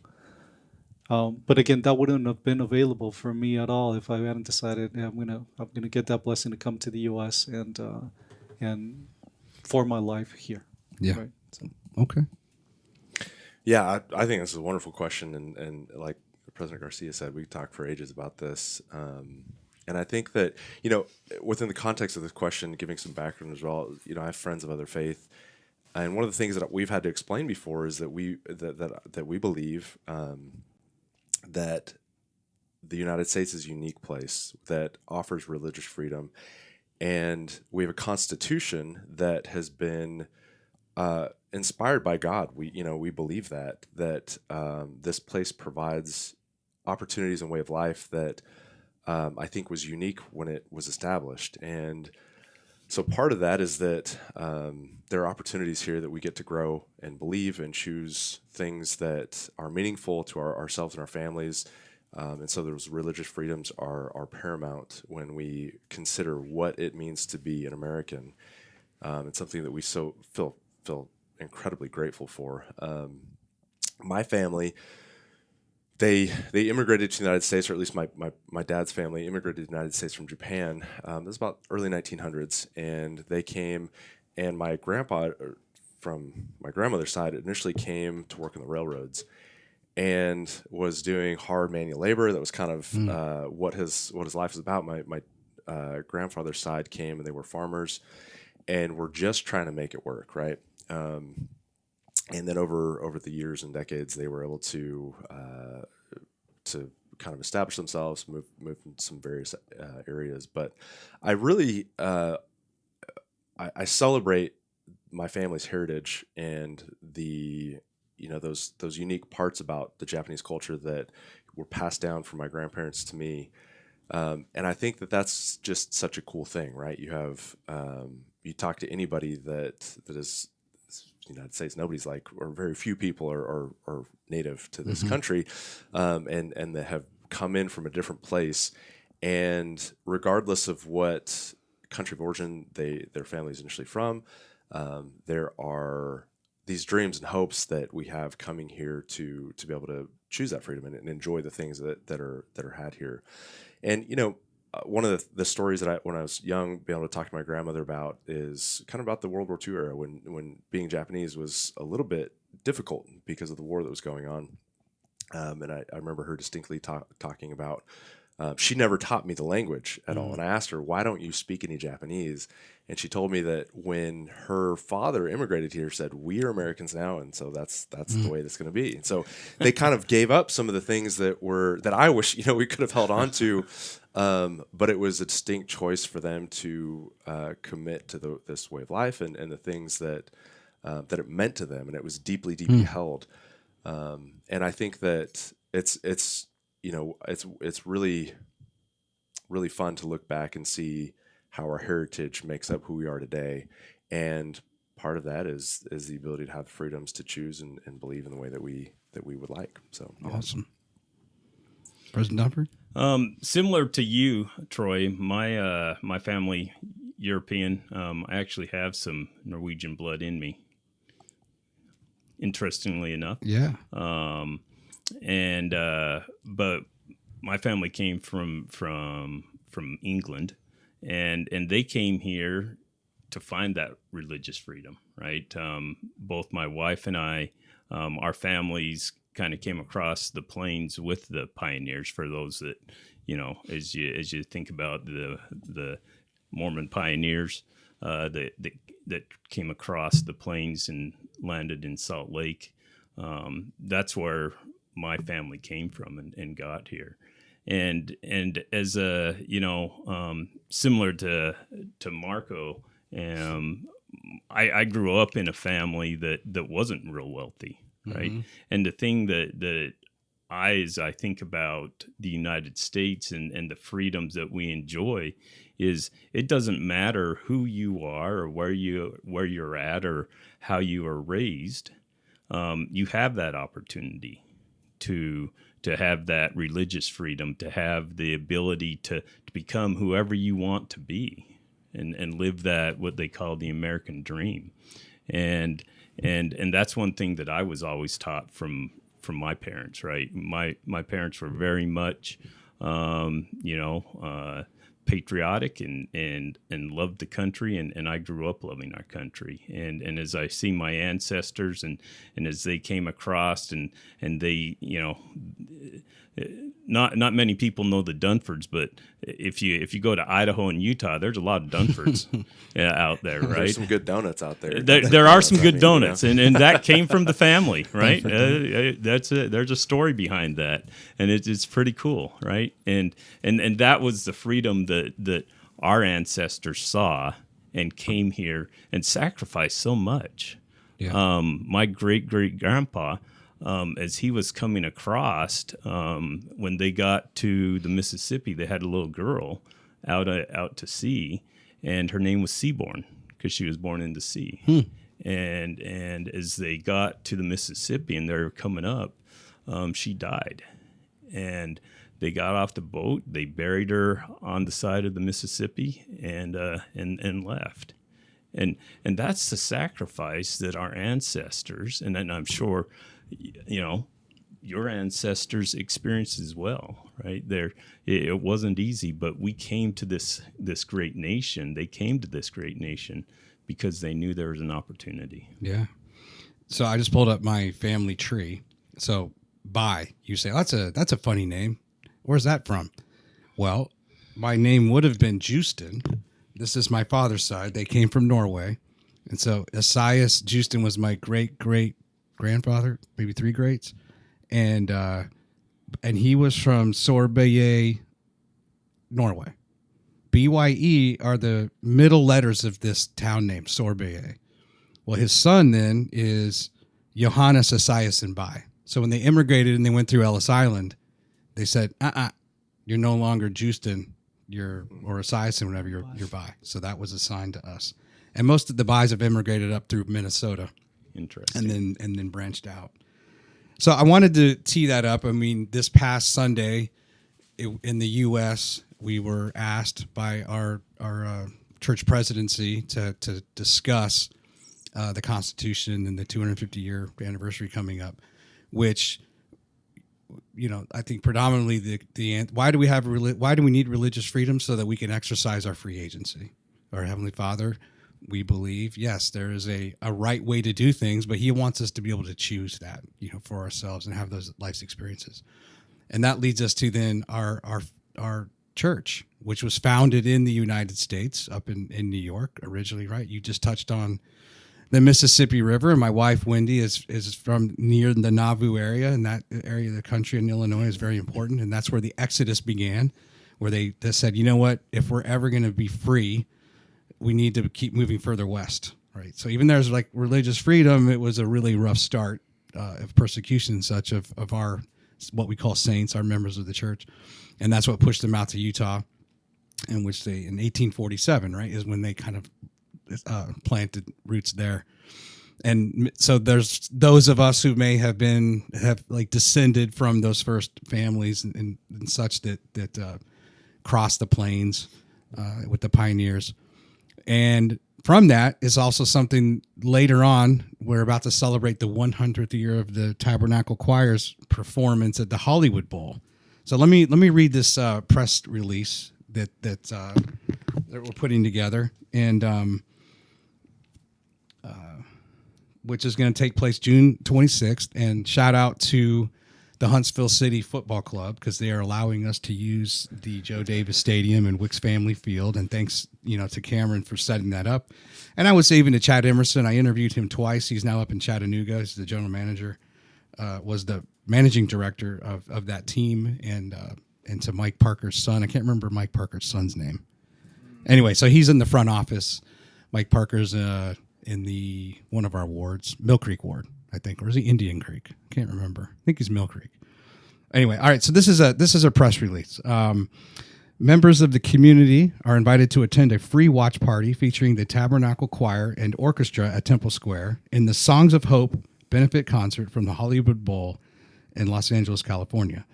But again, that wouldn't have been available for me at all if I hadn't decided, yeah, I'm gonna get that blessing to come to the U.S. and for my life here. Yeah. Right? So. Okay. Yeah, I think this is a wonderful question, and like President Garcia said, we talked for ages about this. And I think that, within the context of this question, giving some background as well, I have friends of other faith, and one of the things that we've had to explain before is that we believe that the United States is a unique place that offers religious freedom, and we have a constitution that has been inspired by God. We believe that this place provides opportunities and way of life that I think was unique when it was established. And So part of that is that there are opportunities here that we get to grow and believe and choose things that are meaningful to ourselves and our families. And so those religious freedoms are paramount when we consider what it means to be an American. It's something that we so feel incredibly grateful for. My family, they immigrated to the United States, or at least my dad's family immigrated to the United States from Japan. It was about early 1900s, and they came, and my grandpa from my grandmother's side initially came to work on the railroads and was doing hard manual labor. That was kind of what his life is about. My grandfather's side came, and they were farmers, and were just trying to make it work, right? And then over the years and decades, they were able to kind of establish themselves, move in some various areas. But I really I celebrate my family's heritage and the those unique parts about the Japanese culture that were passed down from my grandparents to me. And I think that that's just such a cool thing, right? You have you talk to anybody that is United States, nobody's like, or very few people are native to this country, and that have come in from a different place, and regardless of what country of origin their family's initially from, there are these dreams and hopes that we have coming here to be able to choose that freedom and enjoy the things that are had here. And one of the stories that when I was young, being able to talk to my grandmother about is kind of about the World War II era when being Japanese was a little bit difficult because of the war that was going on. And I remember her distinctly talking about, she never taught me the language at all. And I asked her, why don't you speak any Japanese? And she told me that when her father immigrated here, said, we are Americans now, and so that's the way that's going to be. And so they kind of gave up some of the things that I wish we could have held on to, but it was a distinct choice for them to commit to this way of life and the things that it meant to them, and it was deeply held. And I think that it's really really fun to look back and see how our heritage makes up who we are today, and part of that is the ability to have freedoms to choose and believe in the way that we would like. So awesome. President Dunford? Similar to you, Troy, my family European. I actually have some Norwegian blood in me, interestingly enough. Yeah. But my family came from England, and they came here to find that religious freedom, right? Both my wife and I, our families kind of came across the plains with the pioneers. For those that, as you think about the Mormon pioneers that came across the plains and landed in Salt Lake, that's where my family came from and got here. And as a similar to Marco, I grew up in a family that wasn't real wealthy, right? Mm-hmm. And the thing that as I think about the United States and the freedoms that we enjoy, is it doesn't matter who you are or where you're at or how you are raised. You have that opportunity to have that religious freedom, to have the ability to become whoever you want to be and live that, what they call the American dream. And that's one thing that I was always taught from my parents, right? My parents were very much, patriotic and loved the country, and I grew up loving our country. And as I see my ancestors and as they came across and they, not many people know the Dunfords, but if you go to Idaho and Utah, there's a lot of Dunfords out there, right? There's some good donuts out there. There are some good donuts, and that came from the family, right? There's a story behind that, and it's pretty cool, right? And that was the freedom that our ancestors saw and came here and sacrificed so much. Yeah. My great-great-grandpa, as he was coming across, when they got to the Mississippi, they had a little girl out to sea, and her name was Seaborn because she was born in the sea. And as they got to the Mississippi and they're coming up, she died. And they got off the boat, they buried her on the side of the Mississippi, and left. And that's the sacrifice that our ancestors, and then I'm sure, your ancestors experienced as well, right? It wasn't easy, but we came to this great nation. They came to this great nation because they knew there was an opportunity. Yeah. So I just pulled up my family tree. So you say, that's a funny name. Where's that from? Well, my name would have been Justin. This is my father's side. They came from Norway. And so Esaias Justin was my great-great-grandfather, maybe 3 greats. And he was from Sorbeye, Norway. BYE are the middle letters of this town name, Sorbeye. Well, his son then is Johannes Esaias and Bai. So when they immigrated and they went through Ellis Island, they said, you're no longer Justin, or Esaias and whatever, you're Bai. So that was assigned to us. And most of the Bais have immigrated up through Minnesota. Interesting. And then branched out. So I wanted to tee that up. I mean, this past Sunday in the U.S., we were asked by our church presidency to discuss the Constitution and the 250-year anniversary coming up, which, I think predominantly why do we need religious freedom? So that we can exercise our free agency. Our Heavenly Father, we believe, yes, there is a right way to do things, but He wants us to be able to choose that, for ourselves and have those life's experiences. And that leads us to then our church, which was founded in the United States up in New York originally, right? You just touched on the Mississippi River, and my wife, Wendy, is from near the Nauvoo area, and that area of the country in Illinois is very important, and that's where the Exodus began, where they said, you know what, if we're ever going to be free, we need to keep moving further west, right? So even there's like religious freedom, it was a really rough start of persecution and such of our, what we call saints, our members of the church. And that's what pushed them out to Utah, in which in 1847, right, is when they kind of planted roots there. And so there's those of us who may have descended from those first families and such that crossed the plains with the pioneers. And from that is also something later on, we're about to celebrate the 100th year of the Tabernacle Choir's performance at the Hollywood Bowl. So let me read this press release that we're putting together, and which is going to take place June 26th. And shout out to the Huntsville City Football Club, because they are allowing us to use the Joe Davis Stadium and Wicks Family Field. And thanks, to Cameron for setting that up. And I would say even to Chad Emerson, I interviewed him twice. He's now up in Chattanooga. He's the general manager, was the managing director of that team, and to Mike Parker's son. I can't remember Mike Parker's son's name. Anyway, so he's in the front office. Mike Parker's in the one of our wards, Mill Creek ward, I think, or is he Indian Creek? I can't remember. I think he's Mill Creek. Anyway, all right. So this is a press release. Members of the community are invited to attend a free watch party featuring the Tabernacle Choir and Orchestra at Temple Square in the Songs of Hope benefit concert from the Hollywood Bowl in Los Angeles, California.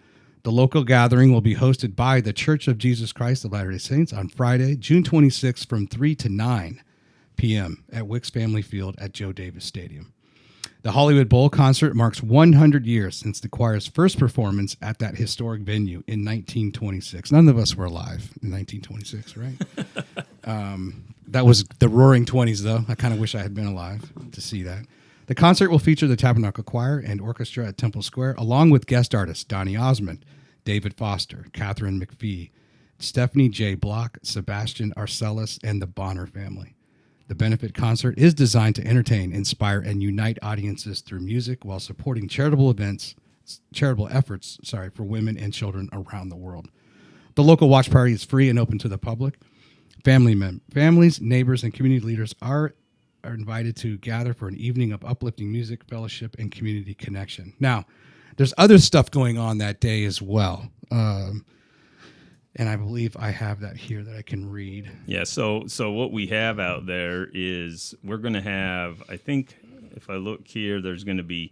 The local gathering will be hosted by the Church of Jesus Christ of Latter-day Saints on Friday, June 26th from 3 to 9 p.m. at Wicks Family Field at Joe Davis Stadium. The Hollywood Bowl concert marks 100 years since the choir's first performance at that historic venue in 1926. None of us were alive in 1926, right? That was the roaring 20s, though. I kind of wish I had been alive to see that. The concert will feature the Tabernacle Choir and Orchestra at Temple Square, along with guest artists Donny Osmond, David Foster, Catherine McPhee, Stephanie J. Block, Sebastian Arcellus, and the Bonner family. The benefit concert is designed to entertain, inspire, and unite audiences through music while supporting charitable efforts for women and children around the world. The local watch party is free and open to the public. Families, neighbors, and community leaders are invited to gather for an evening of uplifting music, fellowship, and community connection. Now, there's other stuff going on that day as well. And I believe I have that here that I can read. Yeah. So what we have out there is we're going to have, I think, if I look here, there's going to be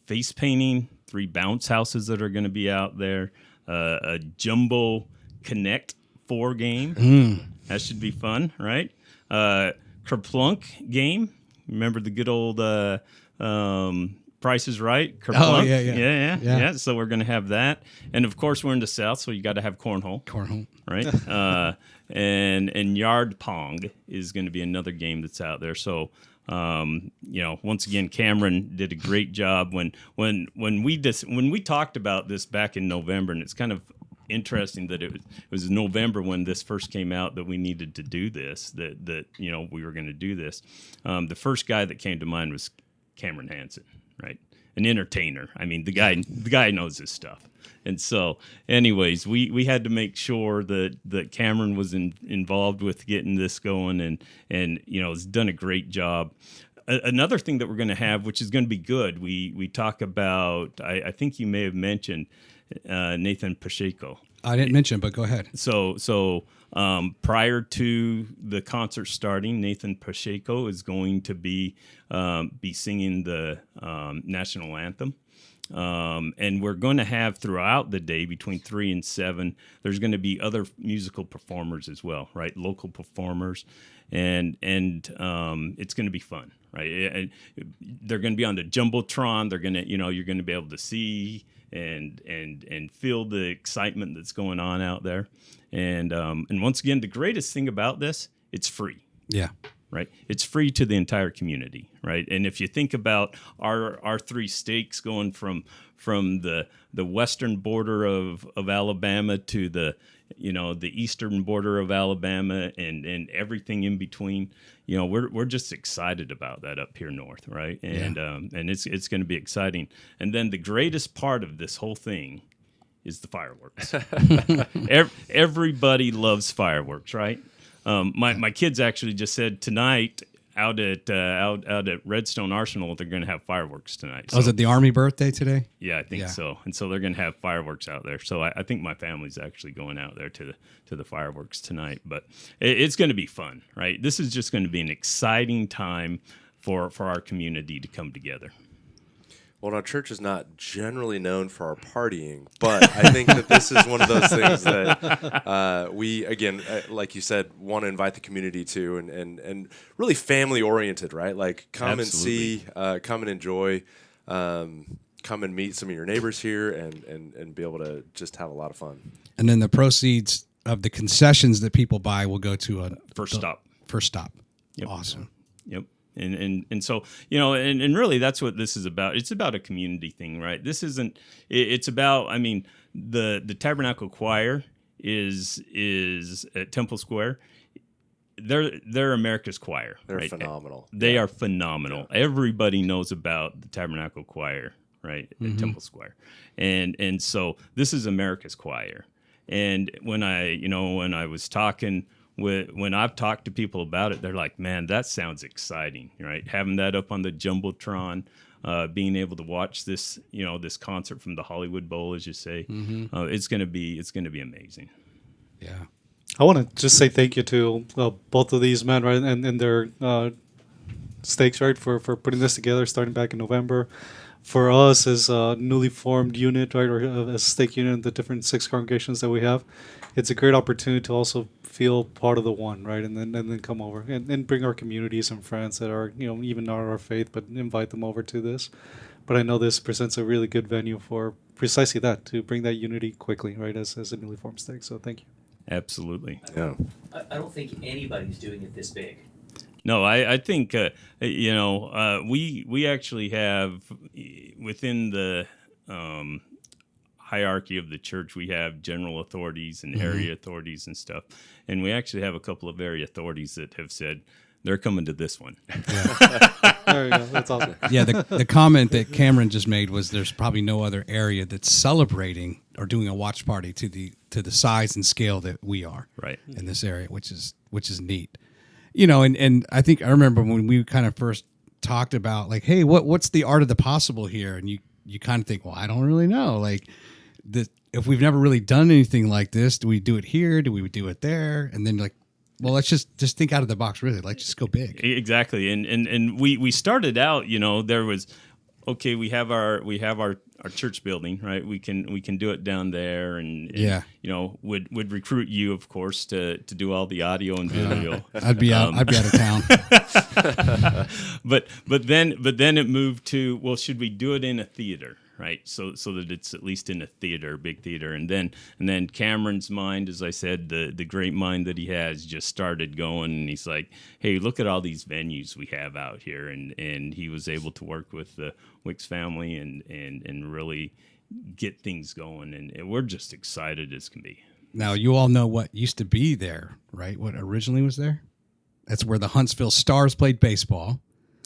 face painting, 3 bounce houses that are going to be out there, a jumbo Connect 4 game. That should be fun, right? Kerplunk game. Remember the good old Price is Right? Kerplunk? Oh, yeah. So we're going to have that. And, of course, we're in the South, so you got to have cornhole. Right? And yard pong is going to be another game that's out there. So, once again, Cameron did a great job when we talked about this back in November, and it's kind of interesting that it was November when this first came out that we needed to do this, that we were going to do this. The first guy that came to mind was Cameron Hansen, right? An entertainer. I mean, the guy knows his stuff. And so, anyways, we had to make sure that Cameron was involved with getting this going, and has done a great job. Another thing that we're going to have, which is going to be good, we talk about. I think you may have mentioned Nathan Pacheco. I didn't mention, but go ahead. So prior to the concert starting, Nathan Pacheco is going to be singing the National Anthem. And we're going to have throughout the day between 3 and 7, there's going to be other musical performers as well, right? Local performers. And it's going to be fun, right? They're going to be on the Jumbotron. They're going to, you're going to be able to see and feel the excitement that's going on out there. And once again, the greatest thing about this, it's free. Yeah. Right. It's free to the entire community. Right. And if you think about our 3 stakes going from the western border of Alabama to the eastern border of Alabama and everything in between, we're just excited about that up here north. Right. And it's going to be exciting. And then the greatest part of this whole thing is the fireworks. Everybody loves fireworks. Right. My kids actually just said tonight out at Redstone Arsenal they're going to have fireworks tonight. So, is it the Army birthday today? Yeah, I think so. And so they're going to have fireworks out there. So I think my family's actually going out there to the fireworks tonight. But it's going to be fun, right? This is just going to be an exciting time for our community to come together. Well, our church is not generally known for our partying, but I think that this is one of those things that we, again, like you said, want to invite the community to, and really family oriented, right? Like come Absolutely. and see, come and enjoy, come and meet some of your neighbors here, and be able to just have a lot of fun. And then the proceeds of the concessions that people buy will go to a First stop. Yep. Awesome. Yep. And so, and really that's what this is about. It's about a community thing, right? This isn't, it's about, the Tabernacle Choir is at Temple Square. They're America's choir. They're right? phenomenal. They are phenomenal. Yeah. Everybody knows about the Tabernacle Choir, right? At Temple Square. And so this is America's choir. And when I was talking when I've talked to people about it, they're like, man, that sounds exciting, right? Having that up on the Jumbotron, being able to watch this, this concert from the Hollywood Bowl, as you say, it's going to be amazing. Yeah. I want to just say thank you to both of these men, right, and their stakes, right, for putting this together, starting back in November. For us as a newly formed unit, right, or a stake unit, the different 6 congregations that we have, it's a great opportunity to also feel part of the one, right, and then come over and bring our communities and friends that are, even not our faith, but invite them over to this. But I know this presents a really good venue for precisely that, to bring that unity quickly, right, as a newly formed stake. So thank you. Absolutely. Yeah. I don't think anybody's doing it this big. No, I think we actually have within the hierarchy of the church, we have general authorities and area authorities and stuff, and we actually have a couple of area authorities that have said they're coming to this one. Yeah. There you go. That's awesome. Yeah, the comment that Cameron just made was there's probably no other area that's celebrating or doing a watch party to the size and scale that we are Right. in this area, which is neat. And I think I remember when we kind of first talked about like, hey, what's the art of the possible here? And you kind of think, well, I don't really know. Like, if we've never really done anything like this, do we do it here? Do we do it there? And then like, well, let's just think out of the box, really. Like, just go big. Exactly. And we started out, there was, okay, we have our church building, right? We can do it down there, and would recruit you, of course, to do all the audio and video. I'd be out of town. but then it moved to, well, should we do it in a theater? Right, so that it's at least in a theater, big theater, and then Cameron's mind, as I said, the great mind that he has, just started going, and he's like, hey, look at all these venues we have out here, and he was able to work with the Wicks family and really get things going, and we're just excited as can be. Now, you all know what used to be there, right? What originally was there? That's where the Huntsville Stars played baseball.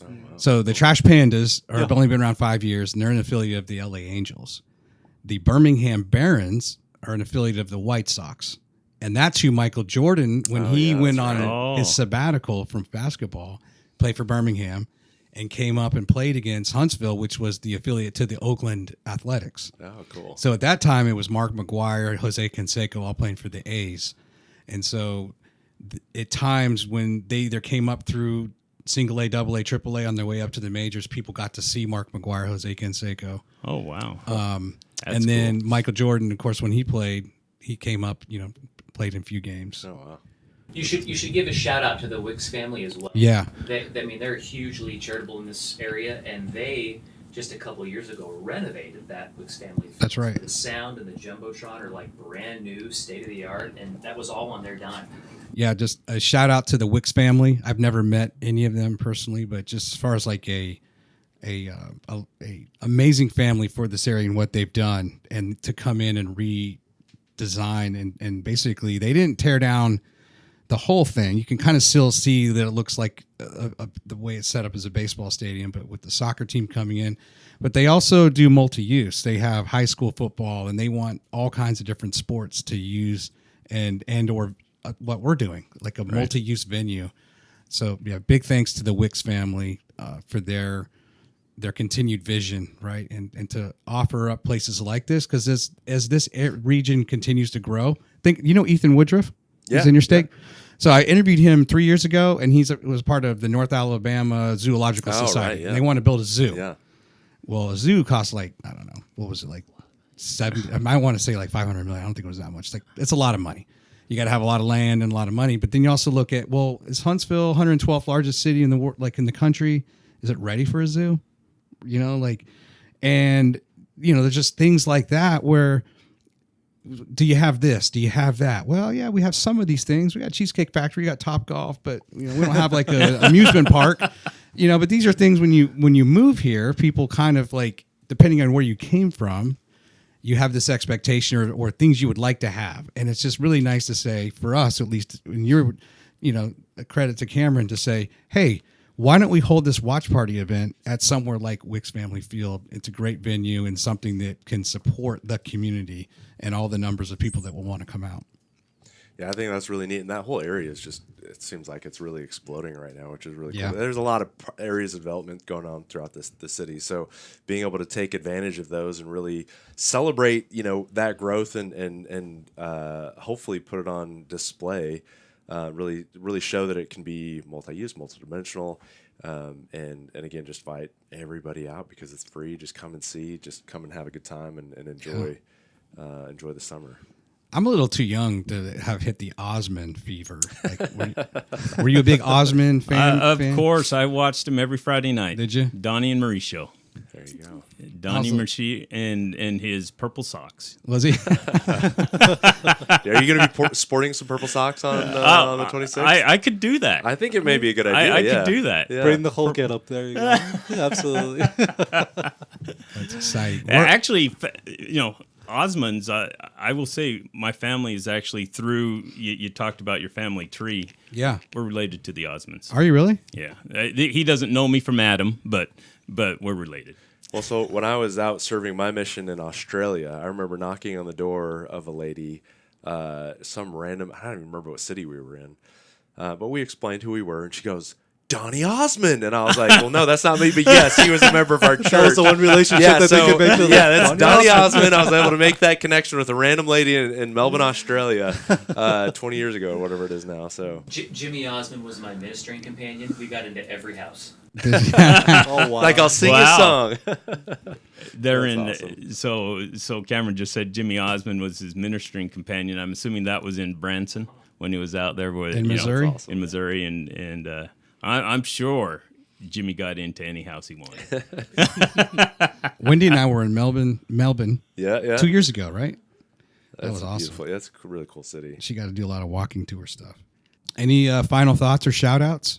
Oh, wow. So the Trash Pandas have only been around 5 years, and they're an affiliate of the LA Angels. The Birmingham Barons are an affiliate of the White Sox. And that's who Michael Jordan, when he went on his sabbatical from basketball, played for Birmingham and came up and played against Huntsville, which was the affiliate to the Oakland Athletics. Oh, cool. So at that time, it was Mark McGuire, Jose Canseco, all playing for the A's. And so at times when they either came up through single A, double A, triple A on their way up to the majors, people got to see Mark McGuire, Jose Canseco. Oh, wow. And then Michael Jordan, of course, when he played, he came up, played in a few games. Oh, wow. You should give a shout out to the Wicks family as well. Yeah. They're hugely charitable in this area, and they just a couple of years ago renovated that Wicks family. That's right. The sound and the Jumbotron are like brand new, state of the art, and that was all on their dime. Yeah, just a shout out to the Wicks family. I've never met any of them personally, but just as far as like a amazing family for this area and what they've done, and to come in and redesign and basically they didn't tear down the whole thing. You can kind of still see that it looks like the way it's set up as a baseball stadium, but with the soccer team coming in. But they also do multi-use. They have high school football, and they want all kinds of different sports to use and or what we're doing, like a multi-use venue. So yeah, big thanks to the Wicks family for their continued vision, right, and to offer up places like this, because as this region continues to grow, Ethan Woodruff, he's in your stake. Yeah. So I interviewed him 3 years ago, and he was part of the North Alabama Zoological Society. Right, yeah. And they want to build a zoo. Yeah. Well, a zoo costs like, I don't know, what was it, like 70? I might want to say like 500 million. I don't think it was that much. It's a lot of money. You got to have a lot of land and a lot of money. But then you also look at, well, is Huntsville 112th largest city in the world, like in the country? Is it ready for a zoo? And there's just things like that where, do you have this? Do you have that? Well, yeah, we have some of these things. We got Cheesecake Factory, we got Top Golf, but we don't have like an amusement park. But these are things when you move here, people kind of like, depending on where you came from, you have this expectation or things you would like to have. And it's just really nice to say, for us, at least, when you're, a credit to Cameron to say, hey, why don't we hold this watch party event at somewhere like Wicks Family Field? It's a great venue and something that can support the community and all the numbers of people that will want to come out. Yeah, I think that's really neat. And that whole area is just, it seems like it's really exploding right now, which is really cool. There's a lot of areas of development going on throughout the city. So being able to take advantage of those and really celebrate, that growth and hopefully put it on display, really show that it can be multi-use, multidimensional, and again, just invite everybody out because it's free. Just come and see, just come and have a good time and enjoy the summer. I'm a little too young to have hit the Osmond fever. Like, were you a big Osmond fan? Of course, I watched him every Friday night. Did you? Donnie and Marie show. There you go. Donnie Marie and his purple socks. Was he? Are you going to be sporting some purple socks on the 26th? I could do that. I think it may be a good idea. I could do that. Yeah. Bring the whole get up there. You go. Absolutely. That's exciting. Actually, Osmonds, I will say my family is actually through, you talked about your family tree. Yeah. We're related to the Osmonds. Are you really? Yeah. He doesn't know me from Adam, but we're related. Well, so when I was out serving my mission in Australia, I remember knocking on the door of a lady, some random, I don't even remember what city we were in, but we explained who we were, and she goes, Donny Osmond. And I was like, well, no, that's not me. But yes, he was a member of our church. That was the one relationship Yeah, that so, they could make. that's Donny Osmond. I was able to make that connection with a random lady in Melbourne, Australia, 20 years ago, or whatever it is now. So Jimmy Osmond was my ministering companion. We got into every house. Oh wow! like I'll sing Wow. a song. They're That's in. awesome. So Cameron just said Jimmy Osmond was his ministering companion. I'm assuming that was in Branson when he was out there with In Missouri? awesome. in Missouri, and I'm sure Jimmy got into any house he wanted. Wendy and I were in Melbourne Yeah. 2 years ago, right? That's was awesome. beautiful. That's a really cool city. She got to do a lot of walking tour stuff. Any final thoughts or shout outs?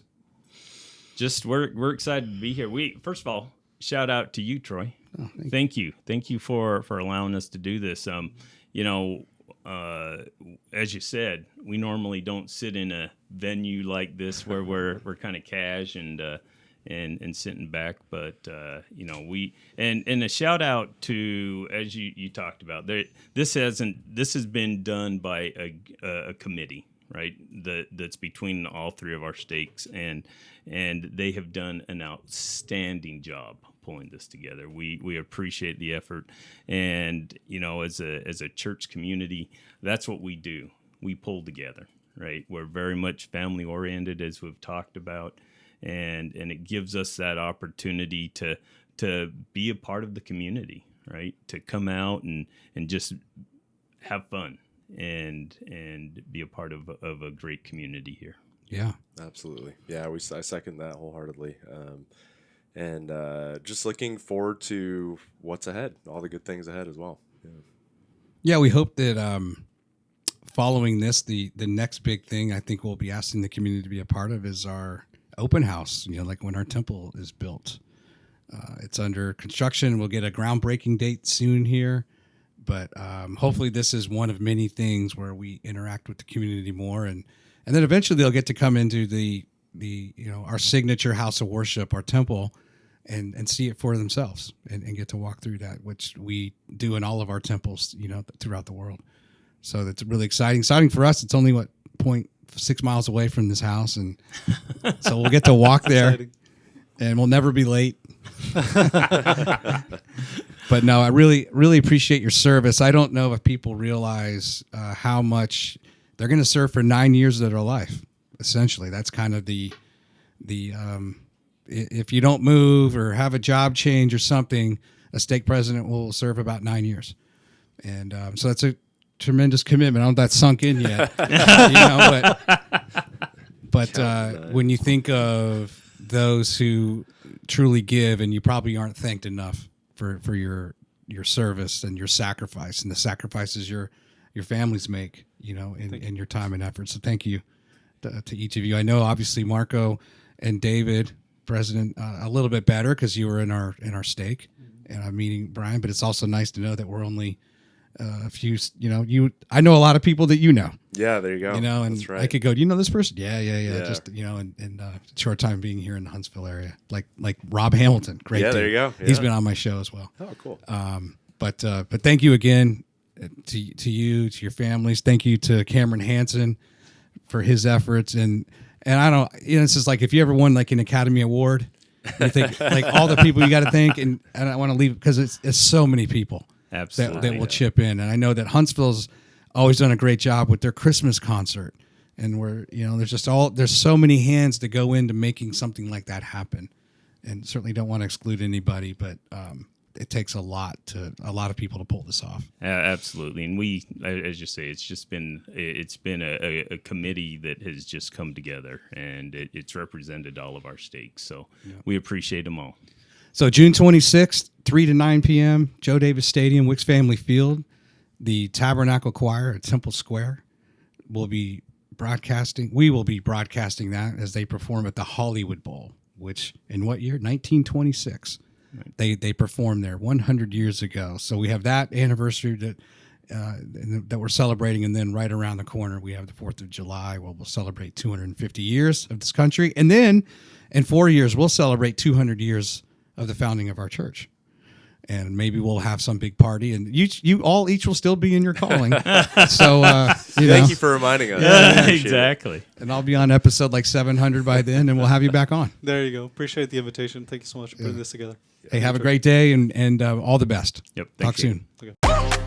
Just we're excited to be here. First of all, shout out to you, Troy. Oh, Thank you for allowing us to do this. As you said, we normally don't sit in a venue like this where we're kind of cash and sitting back, but we and a shout out to, as you talked about, this has been done by a committee, right? That's between all three of our stakes, and they have done an outstanding job pulling this together. We appreciate the effort, and as a church community, that's what we do. We pull together, right? We're very much family oriented, as we've talked about, and it gives us that opportunity to be a part of the community, right? To come out and just have fun and be a part of a great community here. Yeah. Absolutely. Yeah, I second that wholeheartedly. And just looking forward to what's ahead, all the good things ahead as well. Yeah, we hope that following this, the next big thing I think we'll be asking the community to be a part of is our open house, like when our temple is built. It's under construction. We'll get a groundbreaking date soon here. But hopefully this is one of many things where we interact with the community more. And then eventually they'll get to come into the our signature house of worship, our temple, and see it for themselves and get to walk through that, which we do in all of our temples, throughout the world. So that's really exciting. Exciting for us. It's only 0.6 miles away from this house. And so we'll get to walk there and we'll never be late. But no, I really, really appreciate your service. I don't know if people realize how much they're going to serve for 9 years of their life. Essentially, that's kind of the if you don't move or have a job change or something, a stake president will serve about 9 years, and so that's a tremendous commitment. I don't know if that's sunk in yet, but when you think of those who truly give, and you probably aren't thanked enough for your service and your sacrifice and the sacrifices your families make, in your time and effort. So thank you to each of you. I know obviously Marco and David, President, a little bit better because you were in our stake, and I'm meeting Brian. But it's also nice to know that we're only a few. I know a lot of people that you know. Yeah, there you go. And That's right. I could go, do you know this person? Yeah. Just in short time being here in the Huntsville area, like Rob Hamilton, great. Yeah, dude. there you go. He's Yeah. been on my show as well. Oh, cool. But thank you again to you, to your families. Thank you to Cameron Hansen for his efforts. And I don't, it's just like if you ever won like an Academy Award, you think like all the people you got to thank, and I want to leave because it's so many people Absolutely. that will chip in. And I know that Huntsville's always done a great job with their Christmas concert, and there's so many hands that go into making something like that happen. And certainly don't want to exclude anybody, but it takes a lot of people to pull this off. Absolutely, and we, as you say, it's been a committee that has just come together, and it's represented all of our stakes. So we appreciate them all. So June 26th, 3 to 9 p.m., Joe Davis Stadium, Wicks Family Field, the Tabernacle Choir at Temple Square will be broadcasting. We will be broadcasting that as they perform at the Hollywood Bowl, which in what year? 1926. Right. They performed there 100 years ago. So we have that anniversary that we're celebrating, and then right around the corner we have the 4th of July, where we'll celebrate 250 years of this country, and then in 4 years we'll celebrate 200 years of the founding of our church. and maybe we'll have some big party, and you all each will still be in your calling. So Thank you for reminding us. Yeah, Appreciate it. exactly. and I'll be on episode like 700 by then, and we'll have you back on. There you go. Appreciate the invitation. Thank you so much for putting this together. Hey, have a great day, and all the best. Yep. Thank Talk you. soon. Okay.